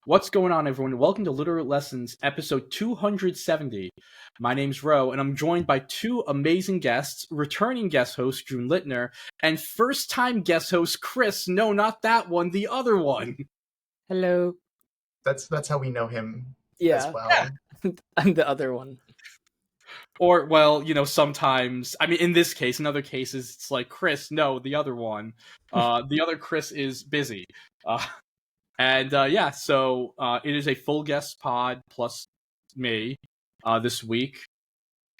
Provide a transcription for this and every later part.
What's going on, everyone? Welcome to Littleroot Lessons, episode 270. My name's Ro, and I'm joined by two amazing guests, returning guest host June Littner, and first-time guest host Chris. No, not that one, the other one. Hello. That's how we know him Yeah. as well. I'm the other one. Or, well, sometimes, in this case, in other cases, it's like, Chris, no, the other one. The other Chris is busy. So it is a full guest pod plus me this week.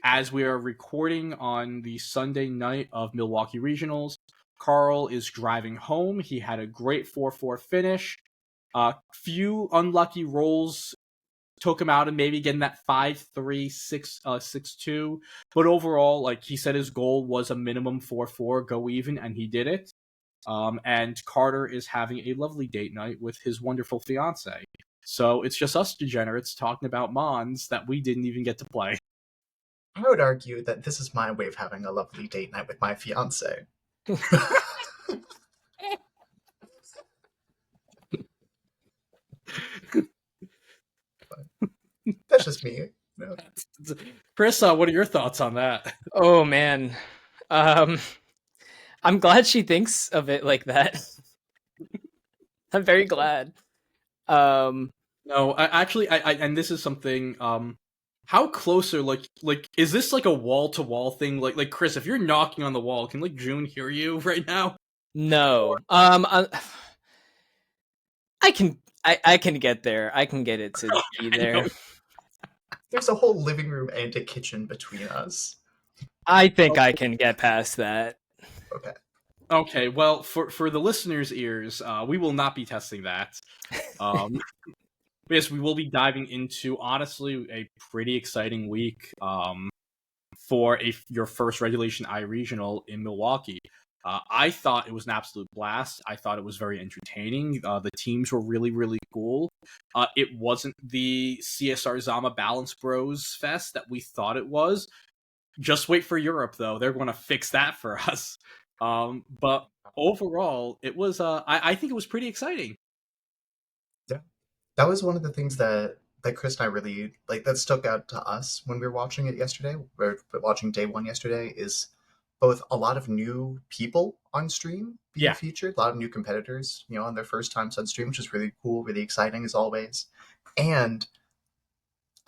As we are recording on the Sunday night of Milwaukee Regionals, Carl is driving home. He had a great 4-4 finish. Few unlucky rolls took him out of maybe getting that 5-3, 6-2. But overall, like he said, his goal was a minimum 4-4, go even, and he did it. And Carter is having a lovely date night with his wonderful fiance. So it's just us degenerates talking about Mons that we didn't even get to play. I would argue that this is my way of having a lovely date night with my fiance. That's just me. No. Chris, what are your thoughts on that? Oh man. I'm glad she thinks of it like that. I'm very glad. No, and this is something. How close are like is this like a wall to wall thing? Like Chris, if you're knocking on the wall, can like June hear you right now? No. I can get there. I can get it to be there. There's a whole living room and a kitchen between us. I think I can get past that. Okay, well, for the listeners' ears, we will not be testing that. Yes, we will be diving into, honestly, a pretty exciting week for your first Regulation I Regional in Milwaukee. I thought it was an absolute blast. I thought it was very entertaining. The teams were really, really cool. It wasn't the CSR Zama Balance Bros Fest that we thought it was. Just wait for Europe, though. They're going to fix that for us. But overall, it was. I think it was pretty exciting. Yeah, that was one of the things that Chris and I really that stuck out to us when we were watching it yesterday. We're watching day one yesterday. Is both a lot of new people on stream being featured, a lot of new competitors, on their first times on stream, which is really cool, really exciting as always, and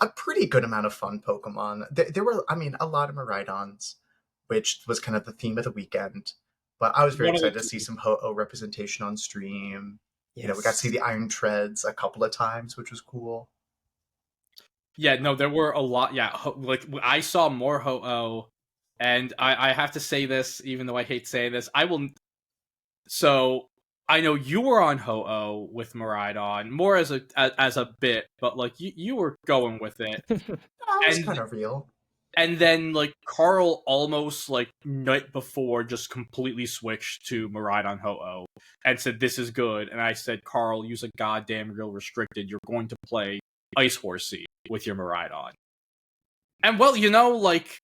a pretty good amount of fun Pokemon. There were, a lot of Miraidons, which was kind of the theme of the weekend. But I was very excited to see some Ho-Oh representation on stream. Yes. We got to see the Iron Treads a couple of times, which was cool. Yeah, no, there were a lot. Yeah, I saw more Ho-Oh, and I have to say this, even though I hate saying this, I will. So I know you were on Ho-Oh with Miraidon more as a bit, but like you were going with it. It's kind of real. And then, Carl almost, night before just completely switched to Miraidon Ho-Oh and said, this is good. And I said, Carl, use a goddamn real restricted. You're going to play Ice Horsey with your Miraidon. And, well, the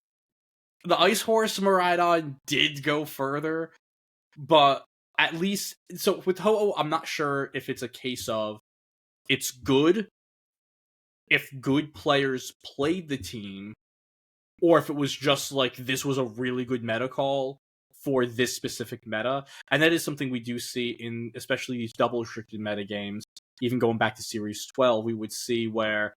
Ice Horse Miraidon did go further, but at least... So, with Ho-Oh, I'm not sure if it's a case of it's good if good players played the team, or if it was just this was a really good meta call for this specific meta. And that is something we do see in especially these double restricted meta games. Even going back to Series 12, we would see where,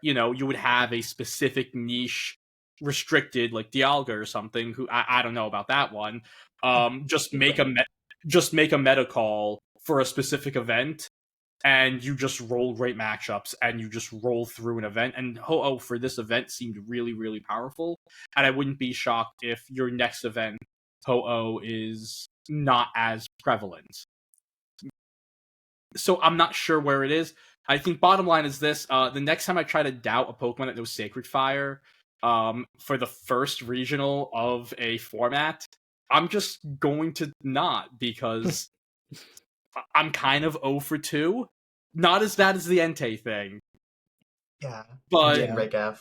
you would have a specific niche restricted, like Dialga or something, who I don't know about that one. Just make a meta call for a specific event, and you just roll great matchups, and you just roll through an event. And Ho-Oh for this event seemed really, really powerful. And I wouldn't be shocked if your next event, Ho-Oh, is not as prevalent. So I'm not sure where it is. I think bottom line is this. The next time I try to doubt a Pokemon that knows Sacred Fire for the first regional of a format, I'm just going to not, because... I'm kind of 0 for 2. Not as bad as the Entei thing. Yeah. But Regav.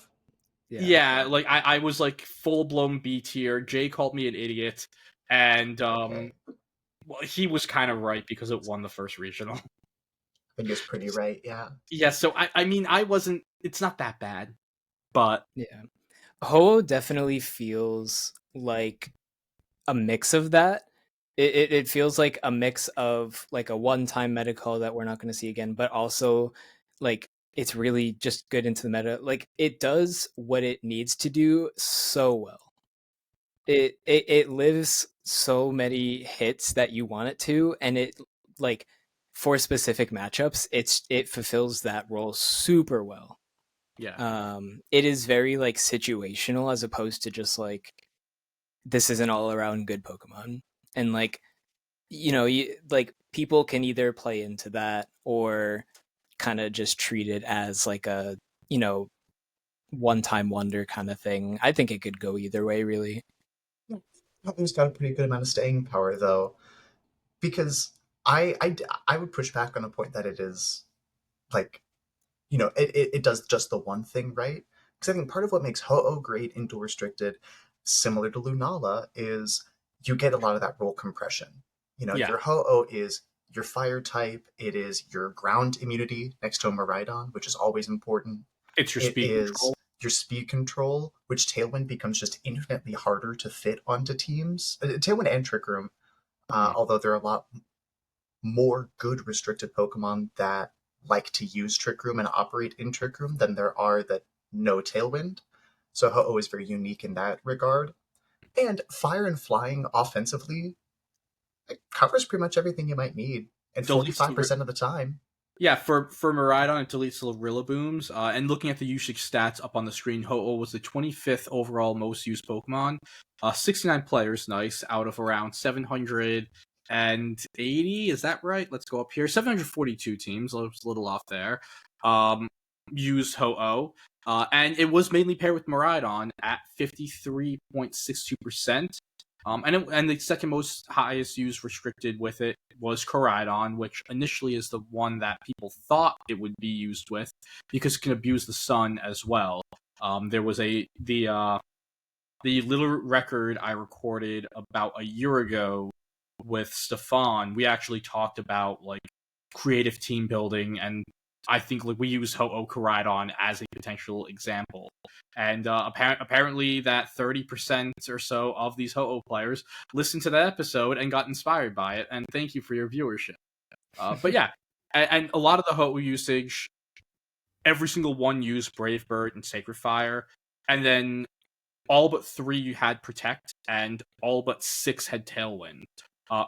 Yeah, I was full-blown B tier. Jay called me an idiot. And well, he was kind of right because it won the first regional. think is pretty right. Yeah. Yeah, so I mean, I wasn't. It's not that bad, but Yeah. Ho definitely feels like a mix of that. It feels like a mix of like a one-time meta call that we're not going to see again, but also like it's really just good into the meta. Like it does what it needs to do so well. It lives so many hits that you want it to, and it like for specific matchups, it fulfills that role super well. yeah, It is very like situational as opposed to just like this is an all around good Pokemon. And like like people can either play into that or kind of just treat it as like a one time wonder kind of thing. I think it could go either way, really. Ho-Oh's got a pretty good amount of staying power, though, because I would push back on a point that it is like, it does just the one thing right. Because I think part of what makes Ho-Oh great in dual restricted, similar to Lunala, is you get a lot of that roll compression. yeah. Your Ho-Oh is your fire type, it is your ground immunity next to a Miraidon, which is always important. It's your It speed is control. your speed control, which Tailwind becomes just infinitely harder to fit onto teams. Tailwind and Trick Room, Mhm. although there are a lot more good restricted Pokemon that like to use Trick Room and operate in Trick Room than there are that know Tailwind. So Ho-Oh is very unique in that regard. And Fire and Flying offensively, it covers pretty much everything you might need, and Deletes the 45% of the time. Yeah, for Miraidon, it deletes the Rillabooms. And looking at the usage stats up on the screen, Ho-Oh was the 25th overall most used Pokemon. 69 players, nice, out of around 780. Is that right? Let's go up here. 742 teams. I was a little off there. Used Ho-Oh. And it was mainly paired with Miraidon at 53.62%. And the second most highest used restricted with it was Koraidon, which initially is the one that people thought it would be used with because it can abuse the sun as well. There was the little record I recorded about a year ago with Stefan. We actually talked about like creative team building, and I think like we use Ho-Oh Koraidon as a potential example. And apparently that 30% or so of these Ho-Oh players listened to that episode and got inspired by it, and thank you for your viewership. But yeah, and a lot of the Ho-Oh usage, every single one used Brave Bird and Sacred Fire, and then all but 3 had Protect, and all but 6 had Tailwind.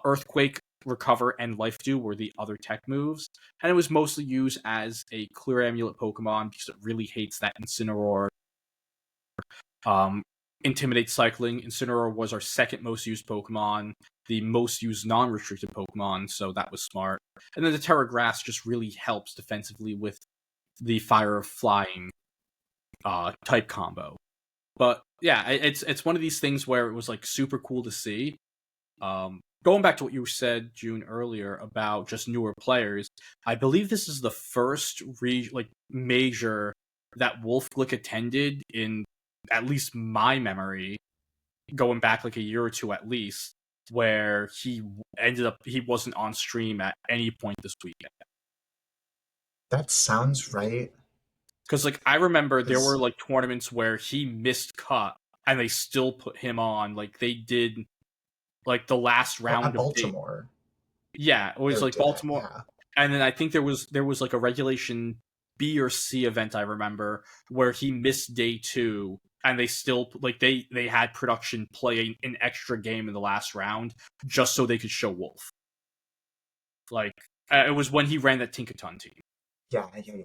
Earthquake, Recover, and Life Dew were the other tech moves, and it was mostly used as a clear amulet Pokemon because it really hates that Incineroar. Intimidate Cycling. Incineroar was our second most used Pokemon, the most used non-restricted Pokemon, so that was smart. And then the Terra Grass just really helps defensively with the Fire of Flying type combo. But yeah, it's one of these things where it was like super cool to see. Going back to what you said, June, earlier about just newer players, I believe this is the first major that Wolfe Glick attended in at least my memory, going back like a year or two at least, where he wasn't on stream at any point this weekend. That sounds right. Because like I remember there were 'Cause like tournaments where he missed cut and they still put him on. Like they did like the last at round of day. Baltimore, Yeah, it was they like did it. Baltimore, Yeah. and then I think there was like a regulation B or C event I remember where he missed day 2, and they still like they had production play an extra game in the last round just so they could show Wolf. Like it was when he ran that Tinkaton team. Yeah. Yeah.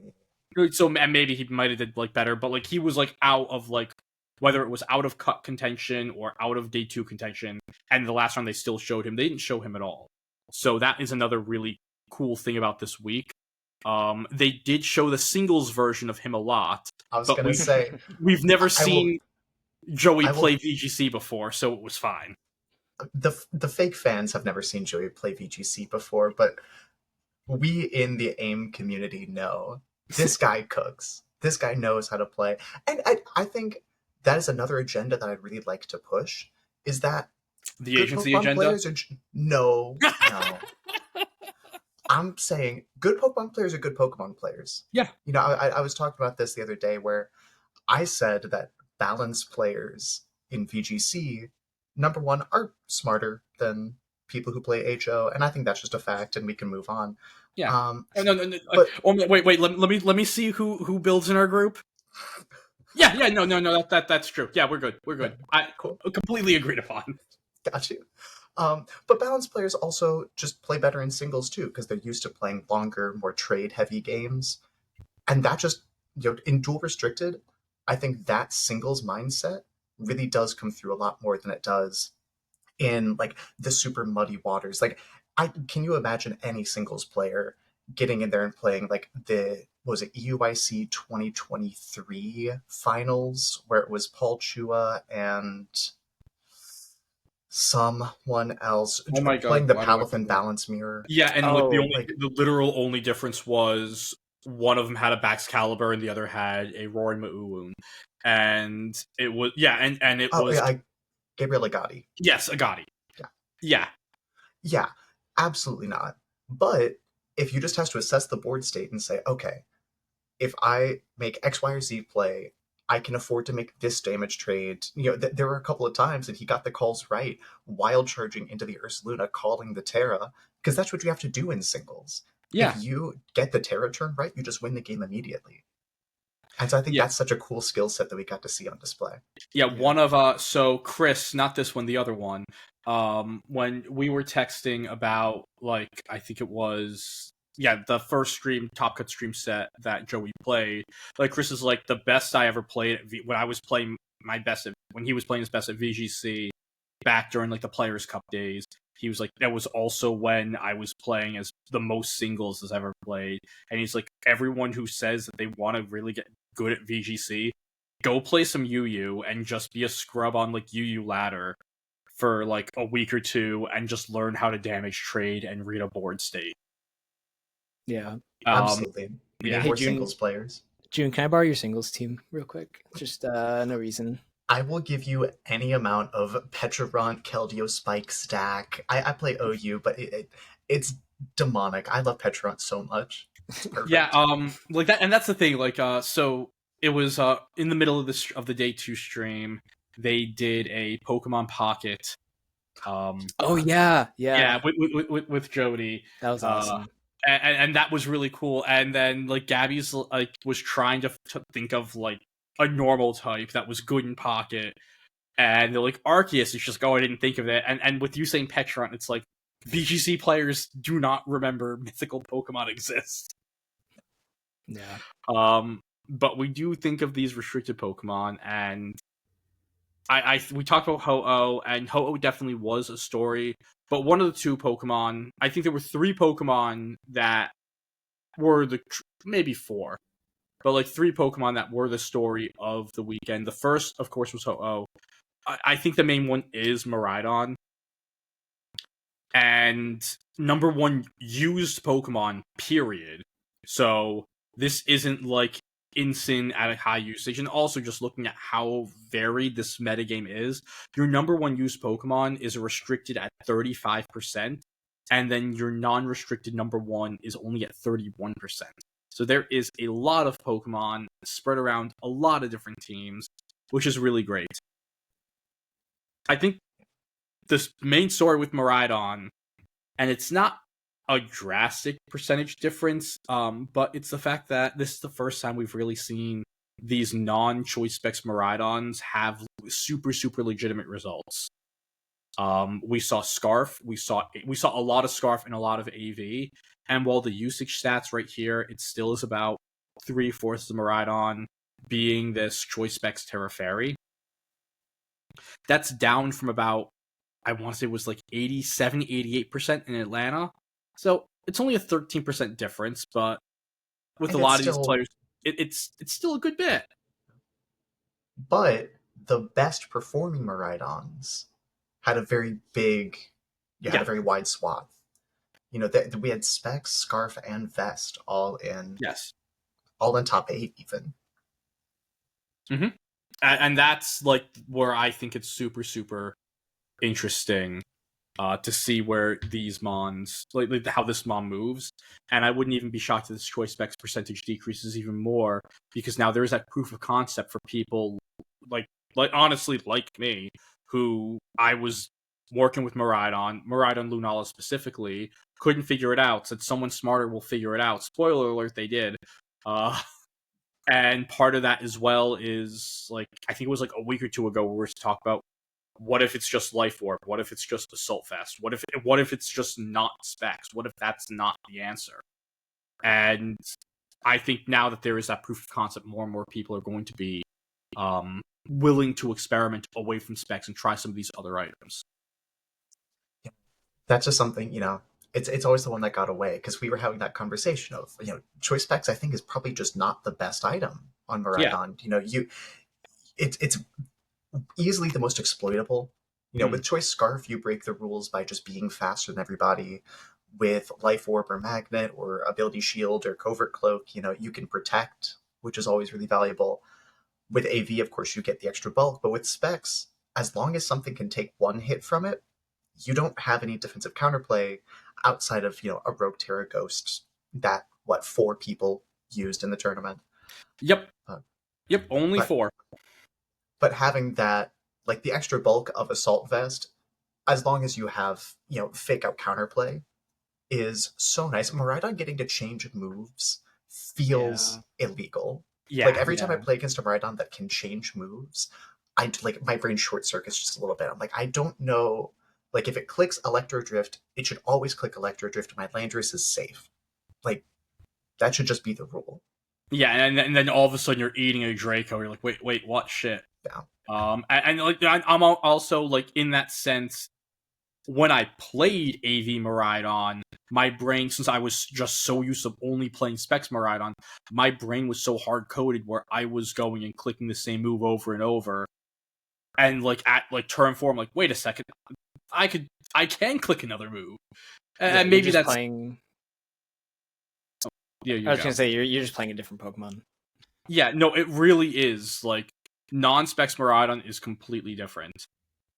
Yeah. So and maybe he might have did like better, but like he was like out of like whether it was out of cut contention or out of day 2 contention, and the last round they still showed him. They didn't show him at all. So that is another really cool thing about this week. They did show the singles version of him a lot, I was but gonna say, we've never I will. seen Joey I will. play VGC before, so it was fine. The fake fans have never seen Joey play VGC before, but we in the AIM community know this guy cooks. This guy knows how to play, and I think that is another agenda that I'd really like to push. Is that The good agency Pokemon agenda. players are no, no. I'm saying good Pokemon players are good Pokemon players. Yeah. I was talking about this the other day where I said that balanced players in VGC, number one, are smarter than people who play HO, and I think that's just a fact, and we can move on. Yeah. Um, No. but Wait. Let me see who builds in our group. Yeah. No. That's true. Yeah, we're good. We're good. I cool, completely agreed upon. got you. But balanced players also just play better in singles too, because they're used to playing longer, more trade-heavy games, and that just in dual restricted, I think that singles mindset really does come through a lot more than it does in like the super muddy waters. Like, I can you imagine any singles player getting in there and playing like the what was it EUIC 2023 finals where it was Paul Chua and someone else Oh my playing god, the why do I Palafin forget? balance mirror. Yeah, and like Oh, Like, the literal only difference was one of them had a Baxcalibur and the other had a Roaring Maulwoon. And it was and it oh was yeah, Gabriel Agati. yes, Agati. Yeah. Yeah. Yeah, absolutely not. But if you just have to assess the board state and say, okay, if I make X, Y, or Z play, I can afford to make this damage trade. There were a couple of times that he got the calls right, wild charging into the Ursaluna, calling the Terra, because that's what you have to do in singles. Yeah. If you get the Terra turn right, you just win the game immediately. And so I think Yeah. that's such a cool skill set that we got to see on display. Yeah, one of so Chris, not this one, the other one. When we were texting about like I think it was the first stream Top Cut stream set that Joey played. Like Chris is like the best I ever played when I was playing my best when he was playing his best at VGC back during like the Players Cup days. He was like that was also when I was playing as the most singles as I've ever played. And he's like everyone who says that they want to really get good at VGC, go play some UU and just be a scrub on like UU ladder for like a week or two and just learn how to damage trade and read a board state. yeah. Absolutely. We yeah. need Hey, more June, singles players. June, can I borrow your singles team real quick? Just no reason. I will give you any amount of Petrarant, Keldeo, Spike stack. I play OU, but it's demonic. I love Petrarant so much. It's perfect. Yeah, like that, and that's the thing. Like, so it was in the middle of the day 2 stream. They did a Pokemon Pocket. Oh yeah. With Jody. That was awesome. And that was really cool. And then like Gabby's like was trying to think of like a normal type that was good in Pocket, and they're like Arceus. It's just go. I didn't think of it. And with you saying Petrarant, it's like VGC players do not remember mythical Pokemon exist. Yeah. But we do think of these restricted Pokemon, and we talked about Ho-Oh, and Ho-Oh definitely was a story. But one of the 2 Pokemon, I think there were 3 Pokemon that were maybe 4, but like 3 Pokemon that were the story of the weekend. The first, of course, was Ho-Oh. I think the main one is Miraidon. And number 1 used Pokemon, period. So this isn't like Incin at a high usage, and also just looking at how varied this metagame is, your number 1 used Pokemon is restricted at 35%, and then your non-restricted number 1 is only at 31%. So there is a lot of Pokemon spread around a lot of different teams, which is really great. I think this main story with Miraidon, and it's not a drastic percentage difference, but it's the fact that this is the first time we've really seen these non-choice specs Miraidons have super legitimate results. We saw Scarf, we saw a lot of Scarf and a lot of AV, and while the usage stats right here, it still is about 3/4 of Miraidon being this choice specs Terra Fairy. That's down from about, I want to say it was like 87, 88% in Atlanta. So it's only a 13% difference, but with And a it's lot of these still, players, it's still a good bit. but the best performing Miraidons had a very big, had a very wide swath. We had Specs, Scarf, and Vest all in top 8 even. Mm-hmm. And that's like where I think it's super interesting to see where these mons, like how this mon moves. And I wouldn't even be shocked if this choice specs percentage decreases even more, because now there's that proof of concept for people like honestly like me, who I was working with Miraidon Lunala specifically, couldn't figure it out. Said someone smarter will figure it out. Spoiler alert, they did. And part of that as well is, like, I think it was like a week or two ago where we were to talk about, what if it's just Life Orb? What if it's just Assault Vest? What if it's just not specs? What if that's not the answer? And I think now that there is that proof of concept, more and more people are going to be willing to experiment away from specs and try some of these other items. That's just something, it's always the one that got away, because we were having that conversation of, choice specs, I think, is probably just not the best item on Miraidon. Yeah. It's easily the most exploitable. With Choice Scarf, you break the rules by just being faster than everybody. With Life Orb or Magnet or Ability Shield or Covert Cloak, you can protect, which is always really valuable. With AV, of course, you get the extra bulk, but with specs, as long as something can take one hit from it, you don't have any defensive counterplay outside of, a Rogue Terra Ghost that, 4 people used in the tournament. Yep. Only 4. But having that, like, the extra bulk of Assault Vest, as long as you have, fake out counterplay, is so nice. Miraidon getting to change moves feels illegal. Yeah, like, every time I play against a Miraidon that can change moves, my brain short circuits just a little bit. I'm like, I don't know. Like, if it clicks Electro Drift, it should always click Electro Drift. My Landorus is safe. Like, that should just be the rule. Yeah, and then all of a sudden you're eating a Draco. You're like, wait, what? Shit. Yeah. And like, I'm also, like, in that sense, when I played AV Miraidon, my brain, since I was just so used to only playing Specs Miraidon, my brain was so hard-coded where I was going and clicking the same move over and over. And, like, at, like, turn 4, I'm like, wait a second, I can click another move. And maybe that's... playing... Yeah, I was going to say, you're just playing a different Pokemon. Yeah, no, it really is. Like, non-Specs Miraidon is completely different.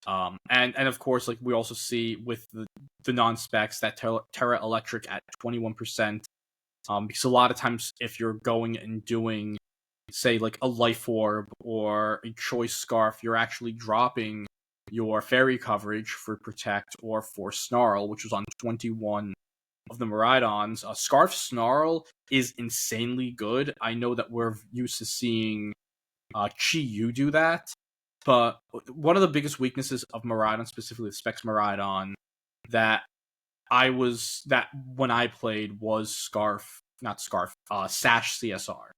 And of course, like, we also see with the non-specs that Terra Electric at 21%, because a lot of times if you're going and doing, say, like a Life Orb or a Choice Scarf, you're actually dropping your Fairy coverage for Protect or for Snarl, which was on 21 of the Miraidons. Scarf Snarl is insanely good. I know that we're used to seeing Chi-Yu do that. But one of the biggest weaknesses of Miraidon, specifically the Specs Miraidon, that when I played was Sash CSR.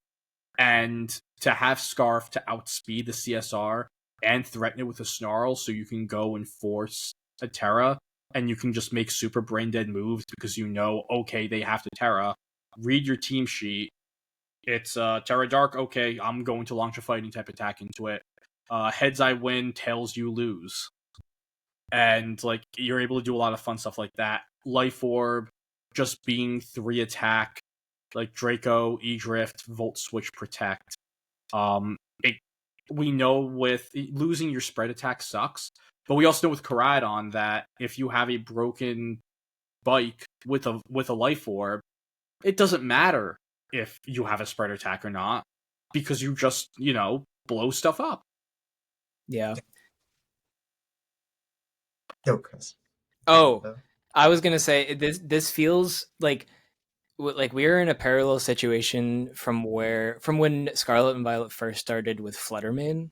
And to have Scarf to outspeed the CSR and threaten it with a Snarl so you can go and force a Terra, and you can just make super brain dead moves because okay, they have to Terra. Read your team sheet. It's Terra Dark, okay, I'm going to launch a fighting type attack into it. Heads I win, tails you lose. And, like, you're able to do a lot of fun stuff like that. Life Orb, just being 3 attack, like Draco, E-Drift, Volt Switch, Protect. We know with losing your spread attack sucks, but we also know with Koraidon that if you have a broken bike with a Life Orb, it doesn't matter if you have a spread attack or not, because you just, blow stuff up. Yeah. No, Chris. Oh, I was gonna say this feels like we're in a parallel situation from when Scarlet and Violet first started with Fluttermane,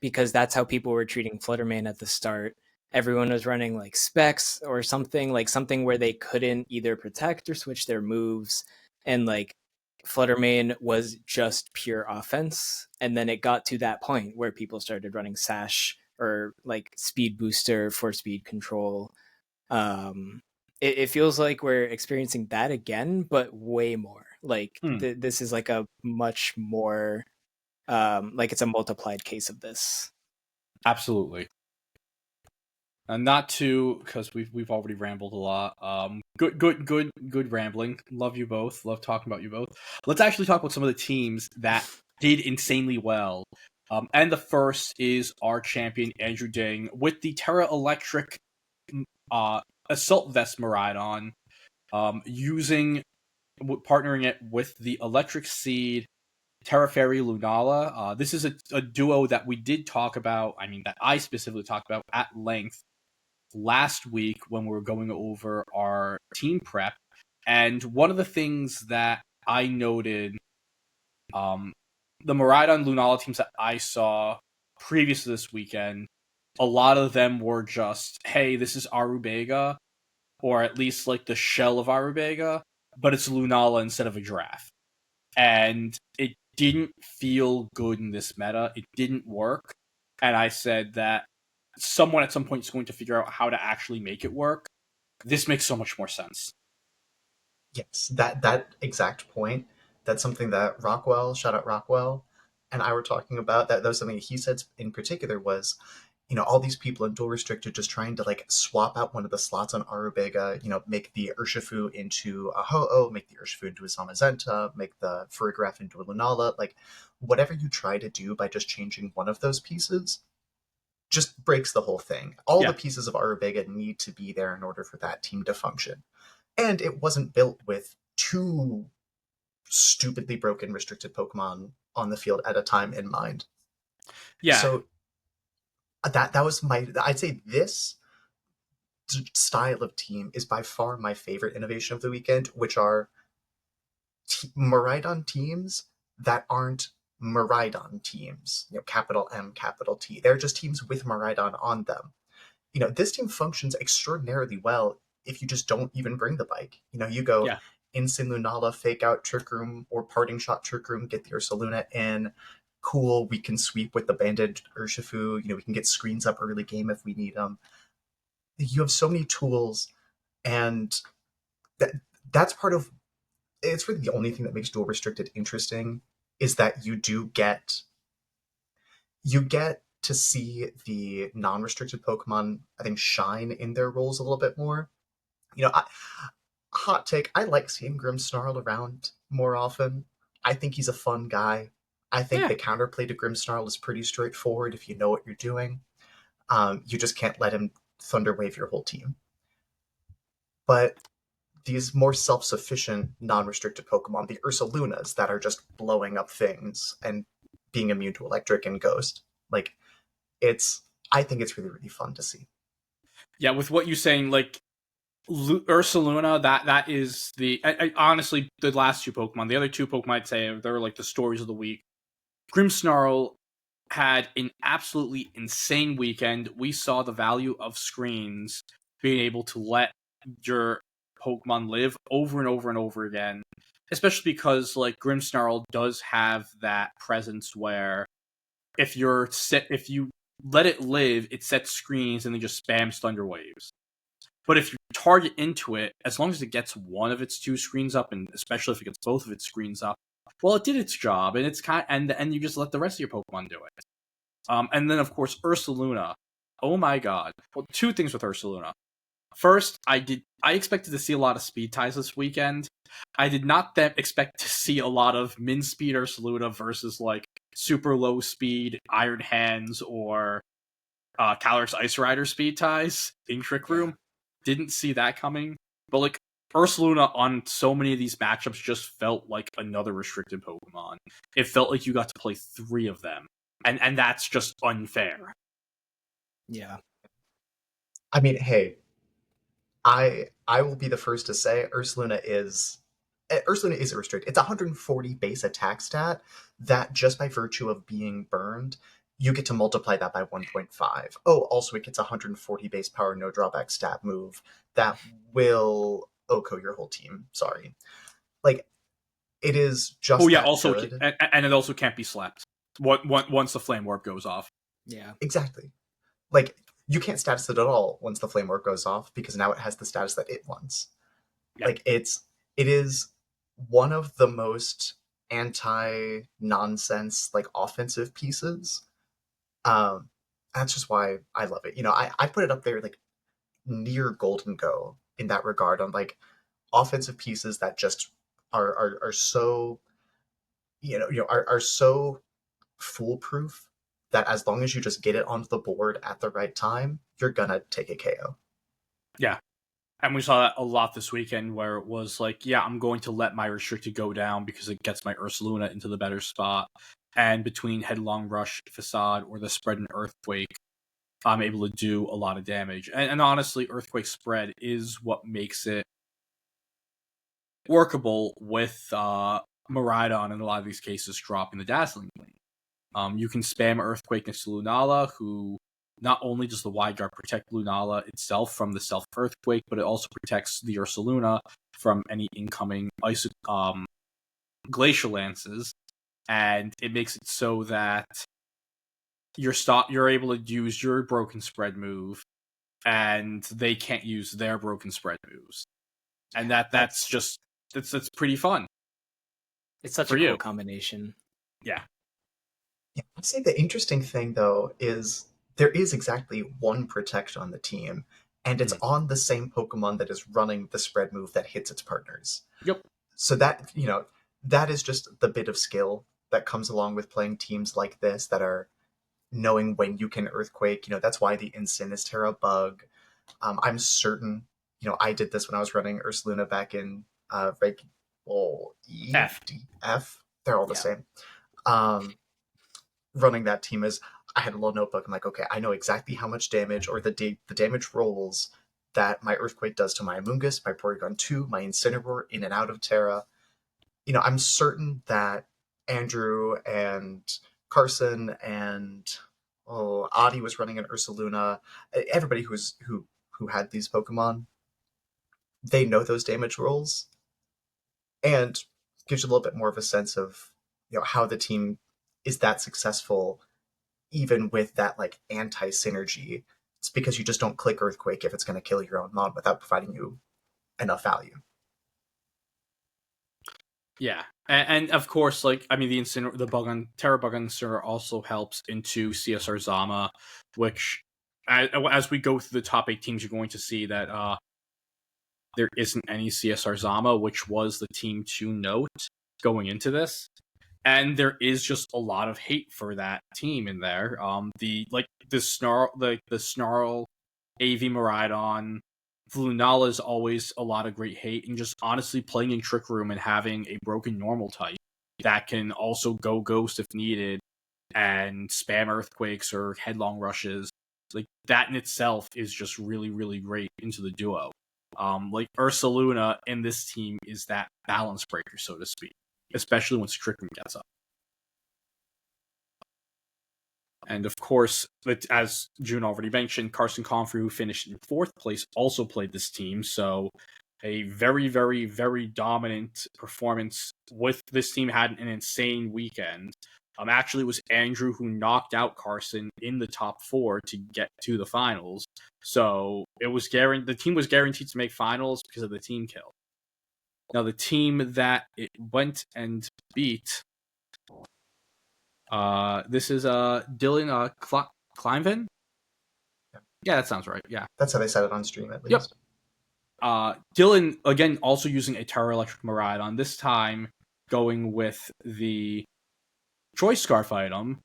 because that's how people were treating Fluttermane at the start. Everyone was running like specs or something where they couldn't either protect or switch their moves, and like Fluttermane was just pure offense. And then it got to that point where people started running Sash or like Speed Booster for speed control. It feels like we're experiencing that again, but way more. Like this is like a much more like it's a multiplied case of this. Absolutely. And not to, because we've already rambled a lot. Good rambling. Love you both. Love talking about you both. Let's actually talk about some of the teams that did insanely well. And the first is our champion Andrew Ding with the Terra Electric Assault Vest Miraidon, partnering it with the Electric Seed Terra Fairy Lunala. This is a duo that we did talk about, that I specifically talked about at length last week when we were going over our team prep. And one of the things that I noted, the Miraidon Lunala teams that I saw previous to this weekend, a lot of them were just, hey, this is Arubega, or at least like the shell of Arubega, but it's Lunala instead of a giraffe. And it didn't feel good in this meta. It didn't work. And I said that someone at some point is going to figure out how to actually make it work. This makes so much more sense. Yes, that exact point. That's something that Rockwell, shout out Rockwell, and I were talking about. That was something he said in particular was, all these people in dual restricted just trying to like swap out one of the slots on Arubega, make the Urshifu into a Ho-Oh, make the Urshifu into a Zamazenta, make the Farigiraf into a Lunala. Like, whatever you try to do by just changing one of those pieces just breaks the whole thing. All the pieces of Arubega need to be there in order for that team to function. And it wasn't built with two stupidly broken restricted Pokemon on the field at a time in mind. Yeah. So that was I'd say this style of team is by far my favorite innovation of the weekend, which are Miraidon teams that aren't Miraidon teams, capital M, capital T. They're just teams with Miraidon on them. This team functions extraordinarily well if you just don't even bring the bike. You go Incineroar, Fake Out, Trick Room, or Parting Shot Trick Room, get the Ursaluna in. Cool, we can sweep with the Banded Urshifu. We can get screens up early game if we need them. You have so many tools, and that's part of... It's really the only thing that makes dual restricted interesting is that you get to see the non-restricted Pokemon, I think, shine in their roles a little bit more. Hot take, I like seeing Grimmsnarl around more often. I think he's a fun guy. I think the counterplay to Grimmsnarl is pretty straightforward if you know what you're doing. You just can't let him Thunderwave your whole team. But these more self-sufficient, non-restricted Pokemon, the Ursalunas that are just blowing up things and being immune to Electric and Ghost, I think it's really, really fun to see. Yeah, with what you're saying, like, Ursaluna, that is honestly, the last two Pokemon. The other two Pokemon, I'd say, they're like the stories of the week. Grimmsnarl had an absolutely insane weekend. We saw the value of screens being able to let your Pokemon live over and over and over again. Especially because, like, Grimmsnarl does have that presence where if you let it live, it sets screens and then just spams Thunder Waves. But if you target into it, as long as it gets one of its two screens up, and especially if it gets both of its screens up, well, it did its job, and it's and you just let the rest of your Pokemon do it. And then of course Ursaluna. Oh my god! Well, two things with Ursaluna. First, I expected to see a lot of speed ties this weekend. I did not expect to see a lot of min speed Ursaluna versus like super low speed Iron Hands or Calyrex Ice Rider speed ties in Trick Room. Didn't see that coming. But like Ursaluna on so many of these matchups just felt like another restricted Pokemon. It felt like you got to play three of them. And that's just unfair. Yeah. I mean, hey, I will be the first to say Ursaluna is a restricted. It's 140 base attack stat that just by virtue of being burned, you get to multiply that by 1.5. Oh, also it gets 140 base power, no drawback stat move that will OHKO your whole team. Sorry. Like, it is just also good. And it also can't be slept once the Flame Warp goes off. Yeah. Exactly. Like, you can't status it at all once the Flame Warp goes off because now it has the status that it wants. Yeah. Like, it is one of the most anti-nonsense, like, offensive pieces. That's just why I love it. I put it up there, like, near Golden Go in that regard on, like, offensive pieces that just are so, are so foolproof that as long as you just get it onto the board at the right time, you're gonna take a KO. Yeah. And we saw that a lot this weekend where it was like, yeah, I'm going to let my restricted go down because it gets my Ursaluna into the better spot. And between Headlong Rush, Facade, or the Spread and Earthquake, I'm able to do a lot of damage. And honestly, Earthquake Spread is what makes it workable with Miraidon in a lot of these cases dropping the Dazzling Gleam. You can spam Earthquake next to Lunala, who not only does the Wide Guard protect Lunala itself from the self-Earthquake, but it also protects the Ursaluna from any incoming Glacial Lances, and it makes it so that you're able to use your Broken Spread move, and they can't use their Broken Spread moves. And that's pretty fun. It's such for a cool you. combination. Yeah. Yeah, I'd say the interesting thing though is there is exactly one protect on the team, and it's on the same Pokemon that is running the spread move that hits its partners. Yep. So that, that is just the bit of skill that comes along with playing teams like this that are knowing when you can Earthquake. That's why the Incineroar bug. I'm certain, I did this when I was running Ursaluna back in E, F. D, F. They're all the Yeah. same. Running that team is, I had a little notebook. I'm like, okay, I know exactly how much damage or the damage rolls that my Earthquake does to my Amoonguss, my Porygon 2, my Incineroar in and out of Terra. I'm certain that Andrew and Carson and Adi was running an Ursaluna. Everybody who had these Pokemon, they know those damage rolls, and gives you a little bit more of a sense of how the team is that successful, even with that like anti synergy. It's because you just don't click Earthquake if it's going to kill your own mod without providing you enough value. Yeah, and of course, the bug on Terra bug on Incineroar also helps into CSR Zama, which as we go through the top 8 teams, you're going to see that there isn't any CSR Zama, which was the team to note going into this, and there is just a lot of hate for that team in there. The Snarl AV Miraidon. Lunala is always a lot of great hate, and just honestly playing in Trick Room and having a broken normal type that can also go Ghost if needed and spam Earthquakes or Headlong Rushes, like that in itself is just really, really great into the duo. Ursaluna in this team is that balance breaker, so to speak, especially once Trick Room gets up. And of course, as June already mentioned, Carson Comfrey, who finished in 4th place, also played this team. So a very, very, very dominant performance with this team. Had an insane weekend. Actually, it was Andrew who knocked out Carson in the top 4 to get to the finals. So it was the team was guaranteed to make finals because of the team kill. Now, the team that it went and beat... this is Dylan Kleinven? Yeah, that sounds right. Yeah. That's how they said it on stream, at least. Yep. Dylan, again, also using a Terra Electric Miraidon, this time going with the Choice Scarf item.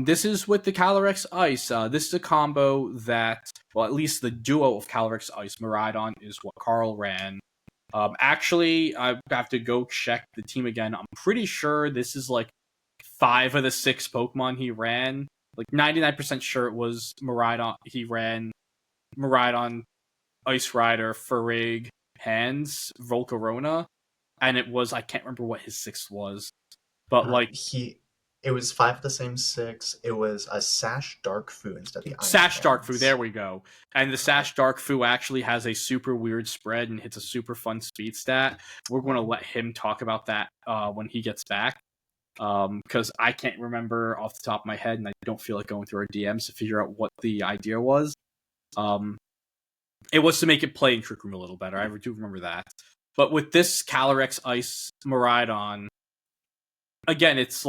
This is with the Calyrex Ice. This is a combo that, well, at least the duo of Calyrex Ice Miraidon is what Carl ran. Actually, I have to go check the team again. I'm pretty sure this is 5 of the 6 Pokemon he ran. 99% sure it was Miraidon. He ran Miraidon, Ice Rider, Farig, Hands, Volcarona, and it was, I can't remember what his 6th was, but it was 5 of the same 6. It was a Sash Dark Fu instead of the Iron Sash Hands. Dark Fu. There we go. And the Sash Dark Fu actually has a super weird spread and hits a super fun speed stat. We're going to let him talk about that when he gets back. Because I can't remember off the top of my head, and I don't feel like going through our DMs to figure out what the idea was. It was to make it play in Trick Room a little better. I do remember that. But with this Calyrex Ice Miraidon, again, it's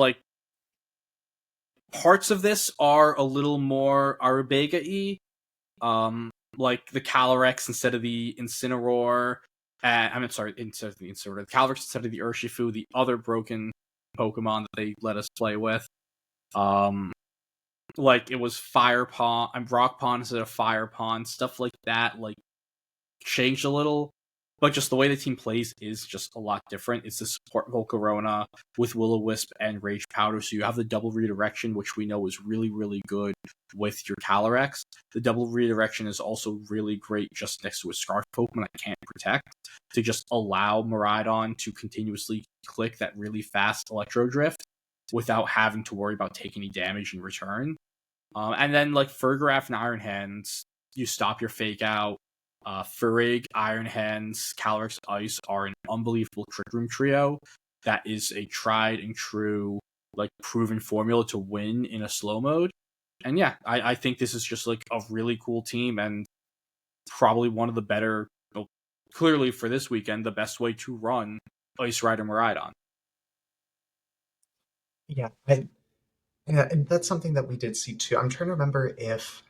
parts of this are a little more Arabega-y. Like the Calyrex instead of the Incineroar. Instead of the Incineroar. The Calyrex instead of the Urshifu, the other broken Pokemon that they let us play with. It was Fire Pond and Rock Pond instead of Fire Pond, stuff like that. changed a little, but just the way the team plays is just a lot different. It's to support Volcarona with Will-O-Wisp and Rage Powder, so you have the double redirection, which we know is really, really good with your Calyrex. The double redirection is also really great just next to a Scarf Pokemon that can't protect, to just allow Miraidon to continuously click that really fast Electro Drift without having to worry about taking any damage in return. And then, like, Fergraf and Iron Hands, you stop your Fake Out. Furrig, Iron Hands, Calyrex Ice are an unbelievable Trick Room trio that is a tried and true, like, proven formula to win in a slow mode. And yeah, I think this is just, like, a really cool team and probably one of the better, well, clearly for this weekend, the best way to run Ice Rider Miraidon. Yeah, and that's something that we did see too. I'm trying to remember if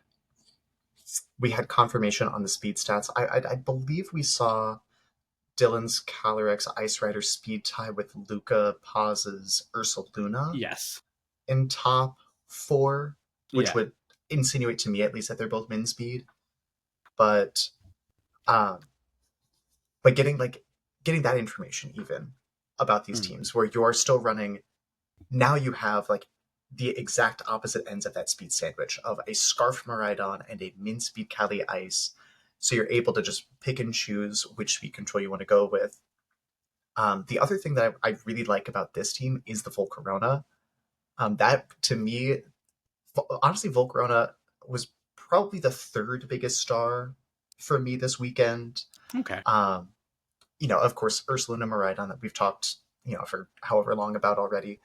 we had confirmation on the speed stats. I believe we saw Dylan's Calyrex Ice Rider speed tie with Luca Paz's Ursaluna Yes. in top 4, which Yeah. would insinuate to me at least that they're both min speed. But getting that information even about these teams where you're still running, now you have like the exact opposite ends of that speed sandwich of a Scarf Miraidon and a min speed Cali Ice. So you're able to just pick and choose which speed control you want to go with. The other thing that I really like about this team is the Volcarona. That, to me, honestly, Volcarona was probably the third biggest star for me this weekend. Okay. Of course, Ursaluna Miraidon that we've talked, for however long about already.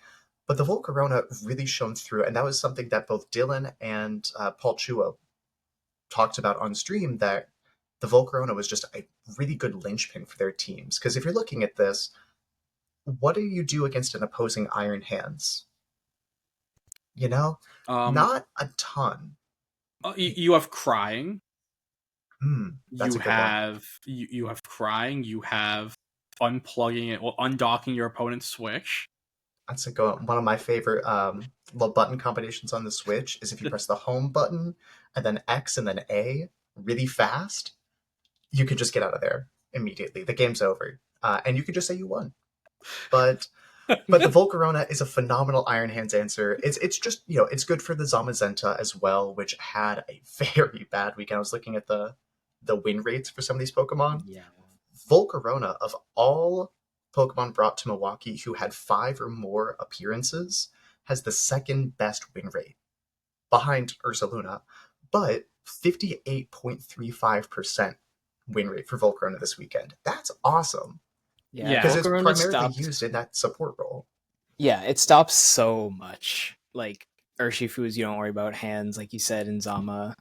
But the Volcarona really shone through, and that was something that both Dylan and Paul Chuo talked about on stream, that the Volcarona was just a really good linchpin for their teams. Because if you're looking at this, what do you do against an opposing Iron Hands? Not a ton. You have Crying. That's a good one. You have Crying. You have unplugging it, or undocking your opponent's Switch. That's a good one. One of my favorite little button combinations on the Switch is if you press the home button and then X and then A really fast, you could just get out of there immediately. The game's over. And you could just say you won. But the Volcarona is a phenomenal Iron Hands answer. It's just, it's good for the Zamazenta as well, which had a very bad weekend. I was looking at the win rates for some of these Pokemon. Yeah. Volcarona, of all Pokemon brought to Milwaukee who had 5 or more appearances, has the second best win rate behind Ursaluna, but 58.35% win rate for Volcarona this weekend. That's awesome. Yeah, because it's Volcarona primarily used in that support role. Yeah, it stops so much. Like Urshifu's, you don't worry about hands, like you said in Zama.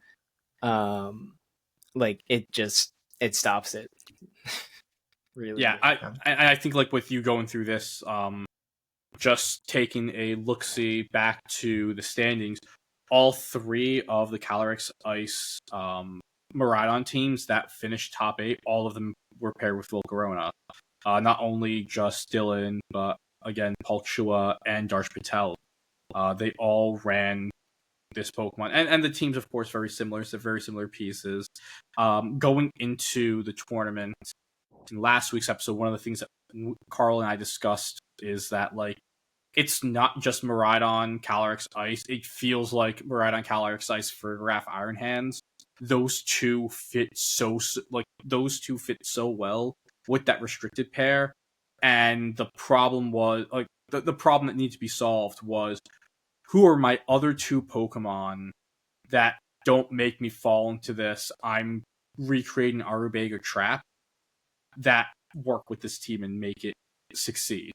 Like it stops it. Really. Yeah, I think, like, with you going through this, just taking a look-see back to the standings, all 3 of the Calyrex Ice Miraidon teams that finished top 8, all of them were paired with Volcarona. Not only just Dylan, but again, Paul Chua and Darsh Patel. They all ran this Pokemon. And the teams, of course, very similar. So very similar pieces. Going into the tournament, in last week's episode, one of the things that Carl and I discussed is that, like, it's not just Miraidon, Calyrex Ice. It feels like Miraidon, Calyrex Ice for Graph Iron Hands. Those two fit so well with that restricted pair. And the problem was, like, the problem that needs to be solved was, who are my other 2 Pokemon that don't make me fall into this I'm recreating Arubega trap that work with this team and make it succeed.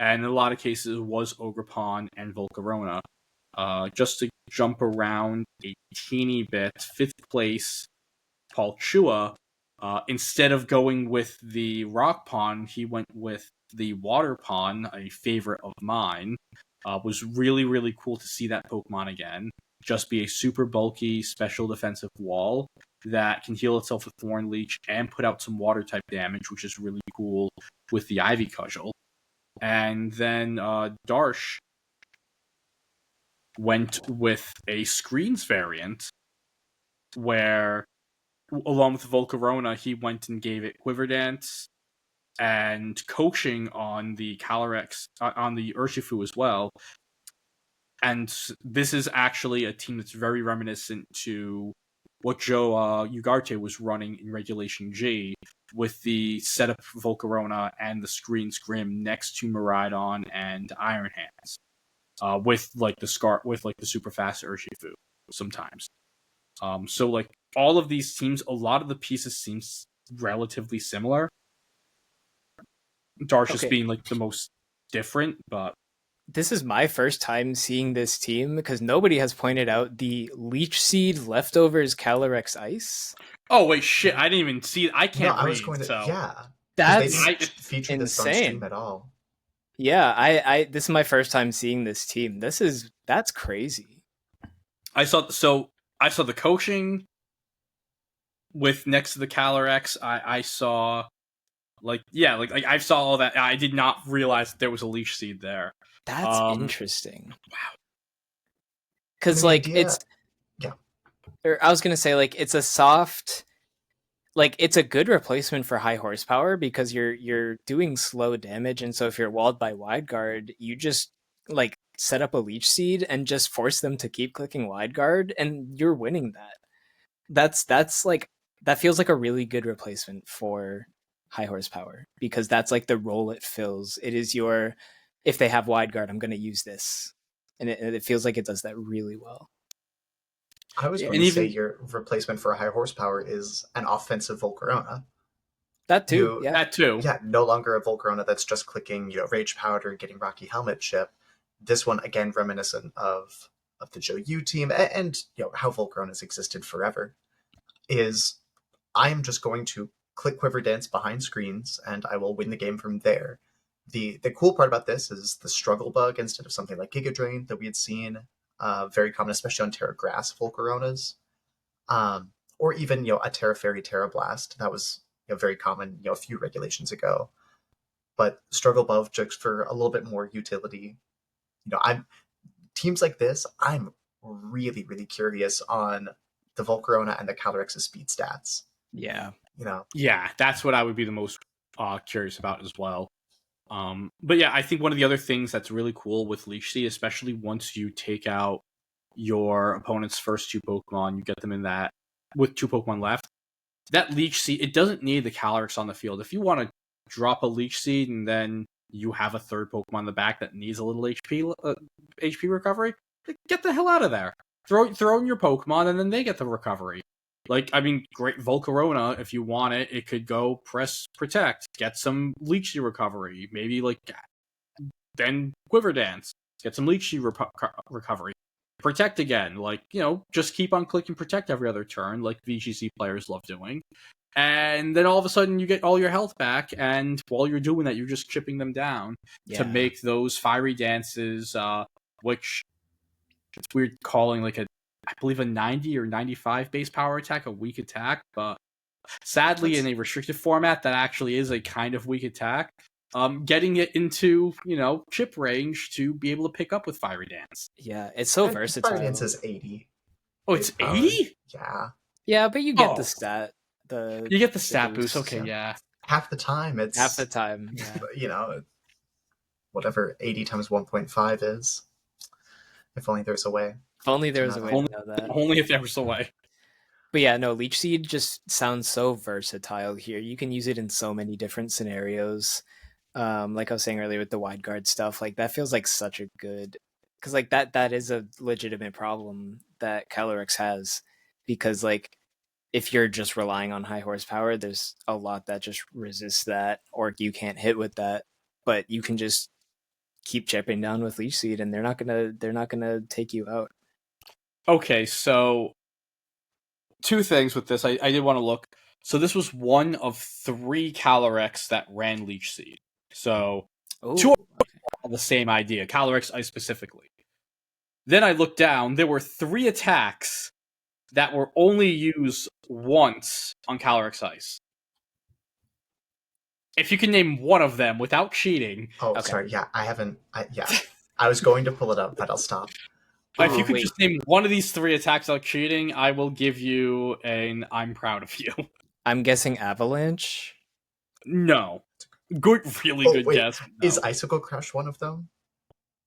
And in a lot of cases, it was Ogerpon and Volcarona. Just to jump around a teeny bit, 5th place, Paul Chua, instead of going with the Rock Pond, he went with the Water Pond, a favorite of mine. Was really, really cool to see that Pokemon again. Just be a super bulky special defensive wall that can heal itself with Thorn Leech and put out some water type damage, which is really cool with the Ivy Cudgel. And then Darsh went with a Screens variant where along with Volcarona, he went and gave it Quiver Dance and coaching on the Calyrex, on the Urshifu as well. And this is actually a team that's very reminiscent to what Joe Ugarte was running in Regulation G, with the setup Volcarona and the Screen Scrim next to Miraidon and Iron Hands, with like the super fast Urshifu sometimes. So like all of these teams, a lot of the pieces seems relatively similar. Darsh's being like the most different, but this is my first time seeing this team because nobody has pointed out the Leech Seed Leftovers Calyrex Ice. Oh wait, shit! I didn't even see it. I can't read. That's they didn't feature this on stream at all. Yeah, I this is my first time seeing this team. That's crazy. I saw the coaching with next to the Calyrex. I saw I saw all that. I did not realize that there was a Leech Seed there. That's interesting. Wow. Because it's or I was gonna say it's a soft, it's a good replacement for high horsepower because you're doing slow damage, and so if you're walled by Wide Guard, you just set up a Leech Seed and just force them to keep clicking Wide Guard, and you're winning that. That feels like a really good replacement for high horsepower because that's the role it fills. It is if they have Wide Guard, I'm going to use this, and it feels like it does that really well. I was going to say your replacement for a high horsepower is an offensive Volcarona. That too, That too. Yeah, no longer a Volcarona that's just clicking Rage Powder, getting Rocky Helmet chip. This one, again, reminiscent of the Joe U team and how Volcaronas existed forever, is I am just going to click Quiver Dance behind screens and I will win the game from there. The cool part about this is the struggle bug instead of something like Giga Drain that we had seen, very common, especially on Terra Grass Volcaronas, or even a Terra Fairy Terra Blast. That was very common a few regulations ago. But struggle bug just for a little bit more utility. Teams like this, I'm really, really curious on the Volcarona and the Calyrex's speed stats. Yeah. Yeah, that's what I would be the most curious about as well. But yeah, I think one of the other things that's really cool with Leech Seed, especially once you take out your opponent's first two Pokemon, you get them in that with two Pokemon left, that Leech Seed, it doesn't need the Calyrex on the field. If you want to drop a Leech Seed and then you have a third Pokemon in the back that needs a little HP recovery, get the hell out of there. Throw in your Pokemon and then they get the recovery. Great Volcarona, if you want it, it could go press Protect, get some Leech Seed recovery, maybe then Quiver Dance, get some Leech Seed recovery. Protect again, just keep on clicking Protect every other turn, like VGC players love doing. And then all of a sudden you get all your health back, and while you're doing that, you're just chipping them down to make those Fiery Dances, which it's weird calling I believe a 90 or 95 base power attack a weak attack, but sadly in a restricted format that actually is a kind of weak attack. Getting it into chip range to be able to pick up with Fiery Dance. Yeah, it's so versatile. Fiery Dance is 80. Oh, it's 80? Yeah, but you get the stat. You get the stat boost. Okay, yeah. Half the time, it's half the time. Yeah. Whatever 80 times 1.5 is. If only there's a way. If only there was a way to know that. Only if there was a way. But yeah, no, Leech Seed just sounds so versatile here. You can use it in so many different scenarios. Like I was saying earlier with the Wide Guard stuff, that feels like such a good, because that is a legitimate problem that Calyrex has, because if you're just relying on high horsepower, there's a lot that just resists that, or you can't hit with that, but you can just keep chipping down with Leech Seed and they're not gonna take you out. Okay, so two things with this. I did want to look. So this was one of 3 Calyrex that ran Leech Seed. So 2 have the same idea, Calyrex Ice specifically. Then I looked down, there were 3 attacks that were only used once on Calyrex Ice. If you can name one of them without cheating. Oh, okay. Sorry, yeah, I was going to pull it up, but I'll stop. If you could wait. just name one of these 3 attacks without cheating, I will give you an I'm proud of you. I'm guessing Avalanche. No. Really good guess. No. Is Icicle Crush one of them?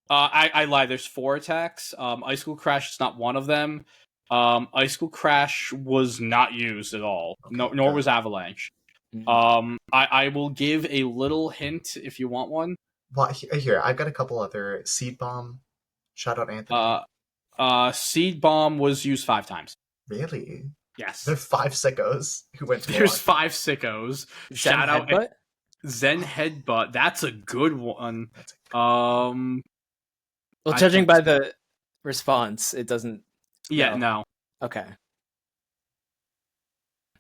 I lie. There's 4 attacks. Icicle Crash is not one of them. Icicle Crash was not used at all. Okay, Nor good. was Avalanche. Mm. I will give a little hint if you want one. Well, here, I've got a couple other. Seed Bomb. Shout out Anthony. Seed Bomb was used 5 times. Really? Yes. There are 5 sickos who went to There's Milwaukee. 5 sickos. Zen Shout out Headbutt? Zen Headbutt. That's a good one. That's a Um. Well, I judging can't by see. the response, it doesn't. Yeah. No. No. Okay.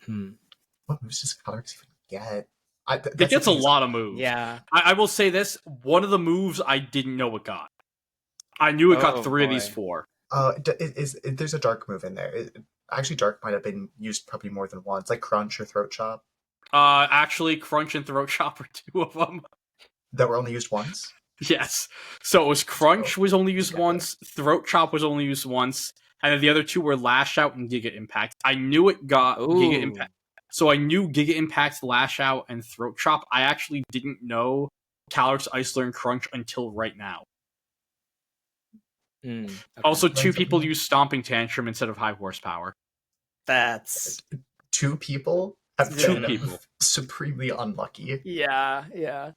What moves does Calyrex even get? It gets a lot of moves. Yeah. I will say this: one of the moves I didn't know it got. I knew it got Oh, 3 of these boy. 4. There's a dark move in there. Actually, dark might have been used probably more than once, like Crunch or Throat Chop, Actually, Crunch and Throat Chop are 2 of them. that were only used once. Yes. So it was Crunch was only used Yeah. once, Throat Chop was only used once, and then the other 2 were Lash Out and Giga Impact. I knew it got Giga Ooh. Impact. So I knew Giga Impact, Lash Out, and Throat Chop. I actually didn't know Calyrex, Iceland, and Crunch until right now. Okay. Also, 2 Learn people something. use Stomping Tantrum instead of High Horsepower. That's 2 people have 2 been people. supremely unlucky. yeah.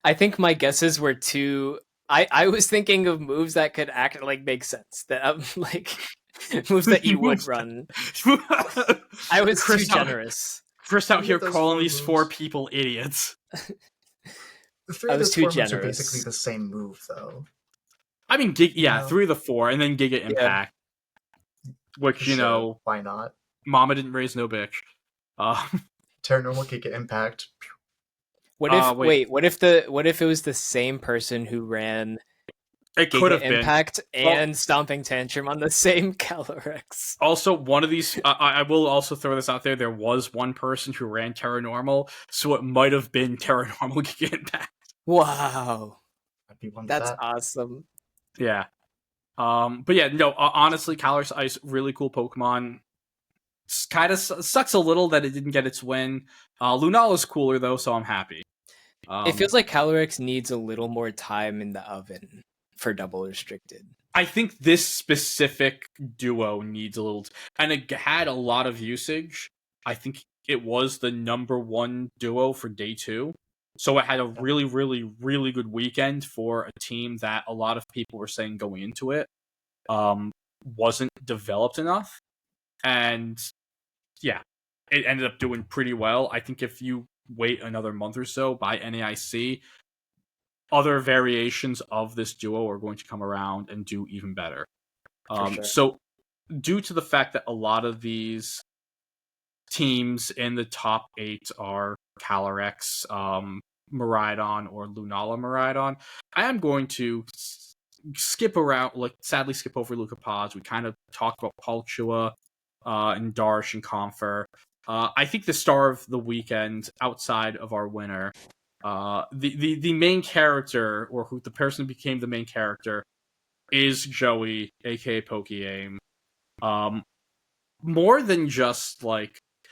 I think my guesses were too. I was thinking of moves that could act like make sense. That like moves that you would run. I was Chris too out- generous. Chris out Three here of those calling 4 these moves. 4 people idiots. The 3 I of was those too 4 moves are generous. basically the same move, though. I mean, 3 of the 4, and then Giga Impact. Which, Sure, why not? Mama didn't raise no bitch. Terranormal Giga Impact. What if wait. What if it was the same person who ran It could Giga have been. Impact and Stomping Tantrum on the same Calyrex? Also, one of these, I will also throw this out there, there was one person who ran Terranormal, so it might have been Terranormal Giga Impact. Wow, I'd be one that's for that. awesome. Yeah. But yeah, no, honestly, Calyrex Ice, really cool Pokemon. Kind of sucks a little that it didn't get its win. Lunala is cooler, though, so I'm happy. It feels like Calyrex needs a little more time in the oven for double restricted. I think this specific duo needs a little... and it had a lot of usage. I think it was the number 1 duo for day 2. So it had a really, really, really good weekend for a team that a lot of people were saying going into it wasn't developed enough. And yeah, it ended up doing pretty well. I think if you wait another month or so by NAIC, other variations of this duo are going to come around and do even better. Sure. So due to the fact that a lot of these teams in the top 8 are Calyrex, Miraidon, or Lunala Miraidon, I am going to skip around, sadly skip over Lucapaz. We kind of talked about Palchua and Darsh and Confer. I think the star of the weekend, outside of our winner, the main character, or the person who became the main character, is Joey, aka Pokeaim. More than just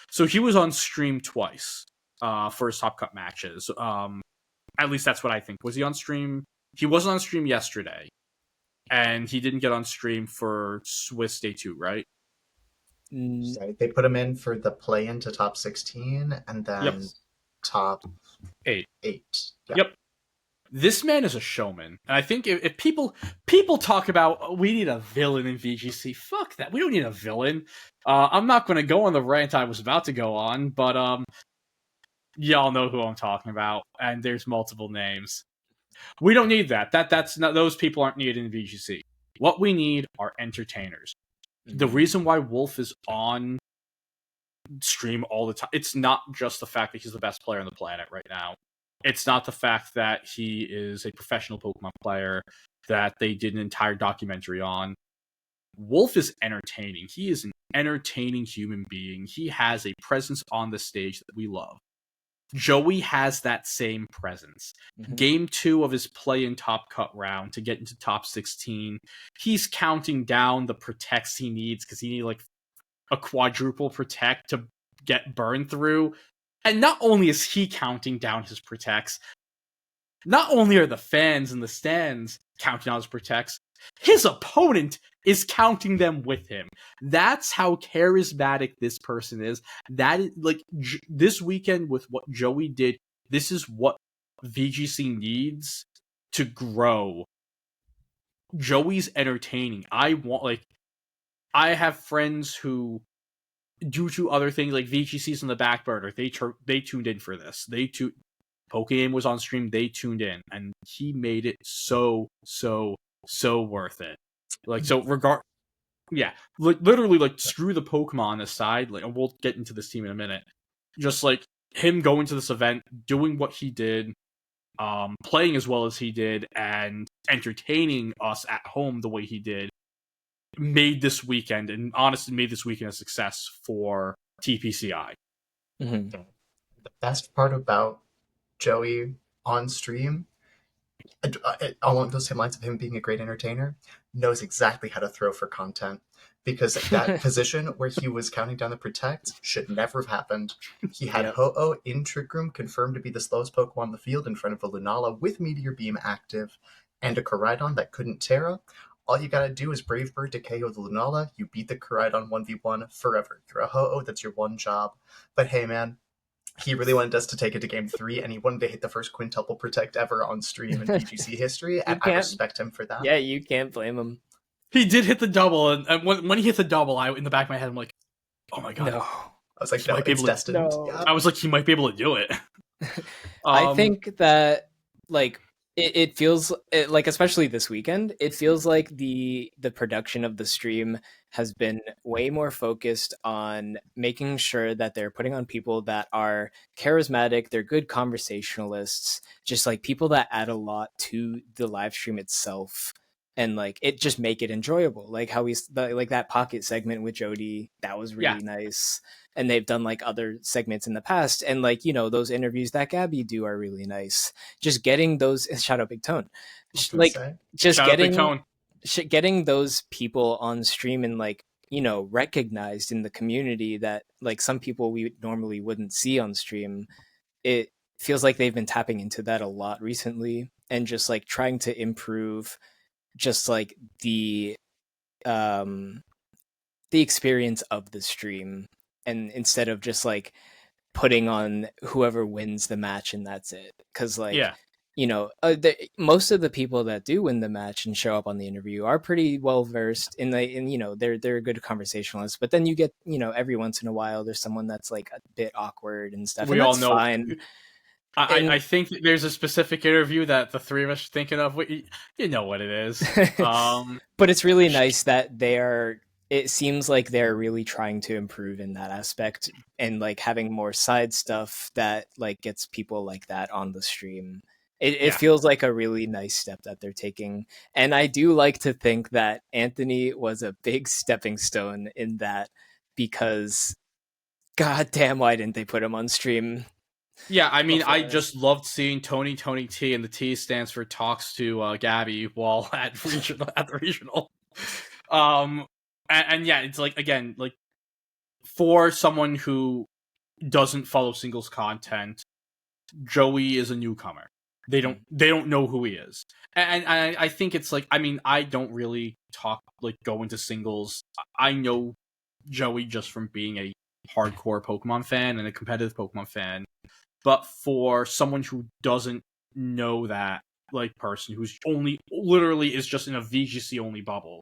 so he was on stream twice for his Top Cut matches. At least that's what I think. Was he on stream? He wasn't on stream yesterday, and he didn't get on stream for Swiss Day 2, right? Sorry, they put him in for the play-in to top 16, and then top 8. Yeah. Yep. This man is a showman, and I think if people talk about we need a villain in VGC, fuck that. We don't need a villain. I'm not going to go on the rant I was about to go on, but y'all know who I'm talking about, and there's multiple names. We don't need that. That's not, those people aren't needed in VGC. What we need are entertainers. The reason why Wolfe is on stream all the time, it's not just the fact that he's the best player on the planet right now. It's not the fact that he is a professional Pokemon player that they did an entire documentary on. Wolfe is entertaining. He is an entertaining human being. He has a presence on the stage that we love. Joey has that same presence. Mhm. Game 2 of his play-in top cut round to get into top 16, he's counting down the protects he needs because he needs like a quadruple protect to get burned through. And not only is he counting down his protects, not only are the fans in the stands counting down his protects, his opponent is counting them with him. That's how charismatic this person is. That is like this weekend with what Joey did. This is what VGC needs to grow. Joey's entertaining. I have friends who, due to other things like VGC's in the back burner, they tuned in for this. Pokemon was on stream. They tuned in, and he made it so worth it. Like, so literally, like, screw the Pokemon aside. Like, and we'll get into this team in a minute. Just like him going to this event, doing what he did, playing as well as he did, and entertaining us at home the way he did, made this weekend a success for TPCI. Mm-hmm. The best part about Joey on stream, along those same lines of him being a great entertainer, knows exactly how to throw for content. Because that position where he was counting down the protect should never have happened. He had Ho-Oh in Trick Room, confirmed to be the slowest Pokemon on the field in front of a Lunala with Meteor Beam active, and a Koraidon that couldn't Terra. All you gotta do is Brave Bird to KO the Lunala, you beat the Koraidon 1v1 forever. You're a Ho-Oh, that's your one job. But hey man, he really wanted us to take it to game 3, and he wanted to hit the first quintuple protect ever on stream in VGC history, and I respect him for that. Yeah, you can't blame him. He did hit the double, and when he hit the double, in the back of my head, I'm like, oh my god. No. I was like, no, it's destined. No. Yeah. I was like, he might be able to do it. I think that, like, it feels like, especially this weekend, it feels like the production of the stream has been way more focused on making sure that they're putting on people that are charismatic, they're good conversationalists, just like people that add a lot to the live stream itself, and like it just make it enjoyable. Like how like that pocket segment with Jody, that was really nice. And they've done like other segments in the past, and like, you know, those interviews that Gabby do are really nice. Just getting those, shout out Big Tone, like just getting those people on stream and, like, you know, recognized in the community that like some people we normally wouldn't see on stream. It feels like they've been tapping into that a lot recently, and just like trying to improve just like the experience of the stream, and instead of just like putting on whoever wins the match and that's it, because like you know, most of the people that do win the match and show up on the interview are pretty well versed in you know, they're good conversationalists, but then you get, you know, every once in a while there's someone that's like a bit awkward and stuff. We and all that's know. fine. I think there's a specific interview that the three of us are thinking of. You know what it is. But it's really nice that it seems like they're really trying to improve in that aspect, and like having more side stuff that like gets people like that on the stream. It feels like a really nice step that they're taking. And I do like to think that Anthony was a big stepping stone in that, because god damn, why didn't they put him on stream? Yeah, I mean, I just loved seeing Tony T, and the T stands for talks to Gabby while at the regional. And yeah, it's like, again, like, for someone who doesn't follow singles content, Joey is a newcomer. They don't know who he is, and I think it's like, I mean, I don't really go into singles. I know Joey just from being a hardcore Pokemon fan and a competitive Pokemon fan. But for someone who doesn't know that, like, person who's literally is just in a VGC only bubble,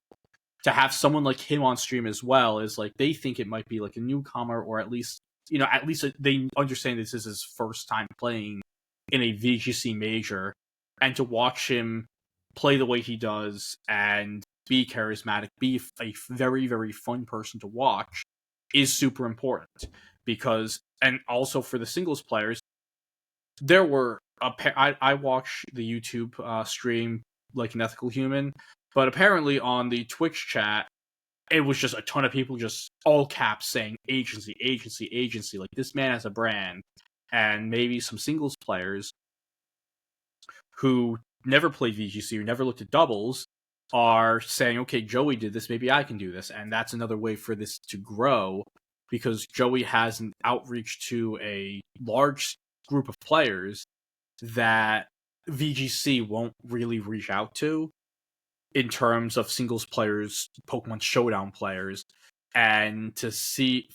to have someone like him on stream as well is like, they think it might be like a newcomer, or at least, you know, they understand this is his first time playing in a VGC major, and to watch him play the way he does and be charismatic, be a very, very fun person to watch, is super important. Because, and also for the singles players, there were I watched the YouTube stream like an ethical human, but apparently on the Twitch chat, it was just a ton of people just all caps saying agency. Like, this man has a brand. and maybe some singles players who never played VGC or never looked at doubles are saying, okay, Joey did this, maybe I can do this. And that's another way for this to grow, because Joey has an outreach to a large group of players that VGC won't really reach out to in terms of singles players, Pokemon Showdown players, and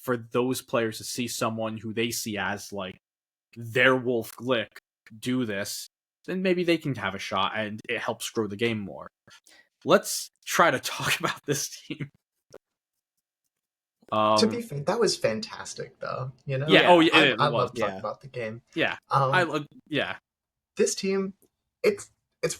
for those players to see someone who they see as like their Wolfe Glick do this, then maybe they can have a shot, and it helps grow the game more. Let's try to talk about this team. To be fair, that was fantastic, though. You know, Yeah. Oh, yeah. I love talking about the game. Yeah. Yeah. This team, it's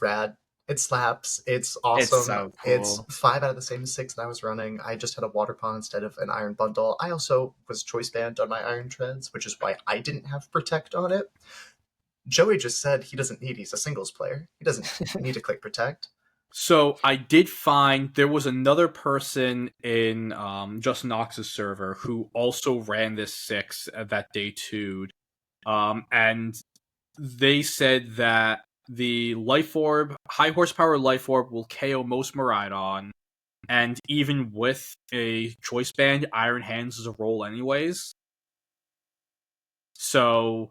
rad. It slaps. It's awesome. It's so cool. It's 5 out of the same 6 that I was running. I just had a water pond instead of an iron bundle. I also was choice banned on my iron treads, which is why I didn't have protect on it. Joey just said he doesn't need. He's a singles player. He doesn't need to click protect. So I did find there was another person in Just Nox's server who also ran this 6 that day too, and they said that the Life Orb, high horsepower Life Orb, will KO most Miraidon, and even with a choice band, Iron Hands is a roll anyways. So,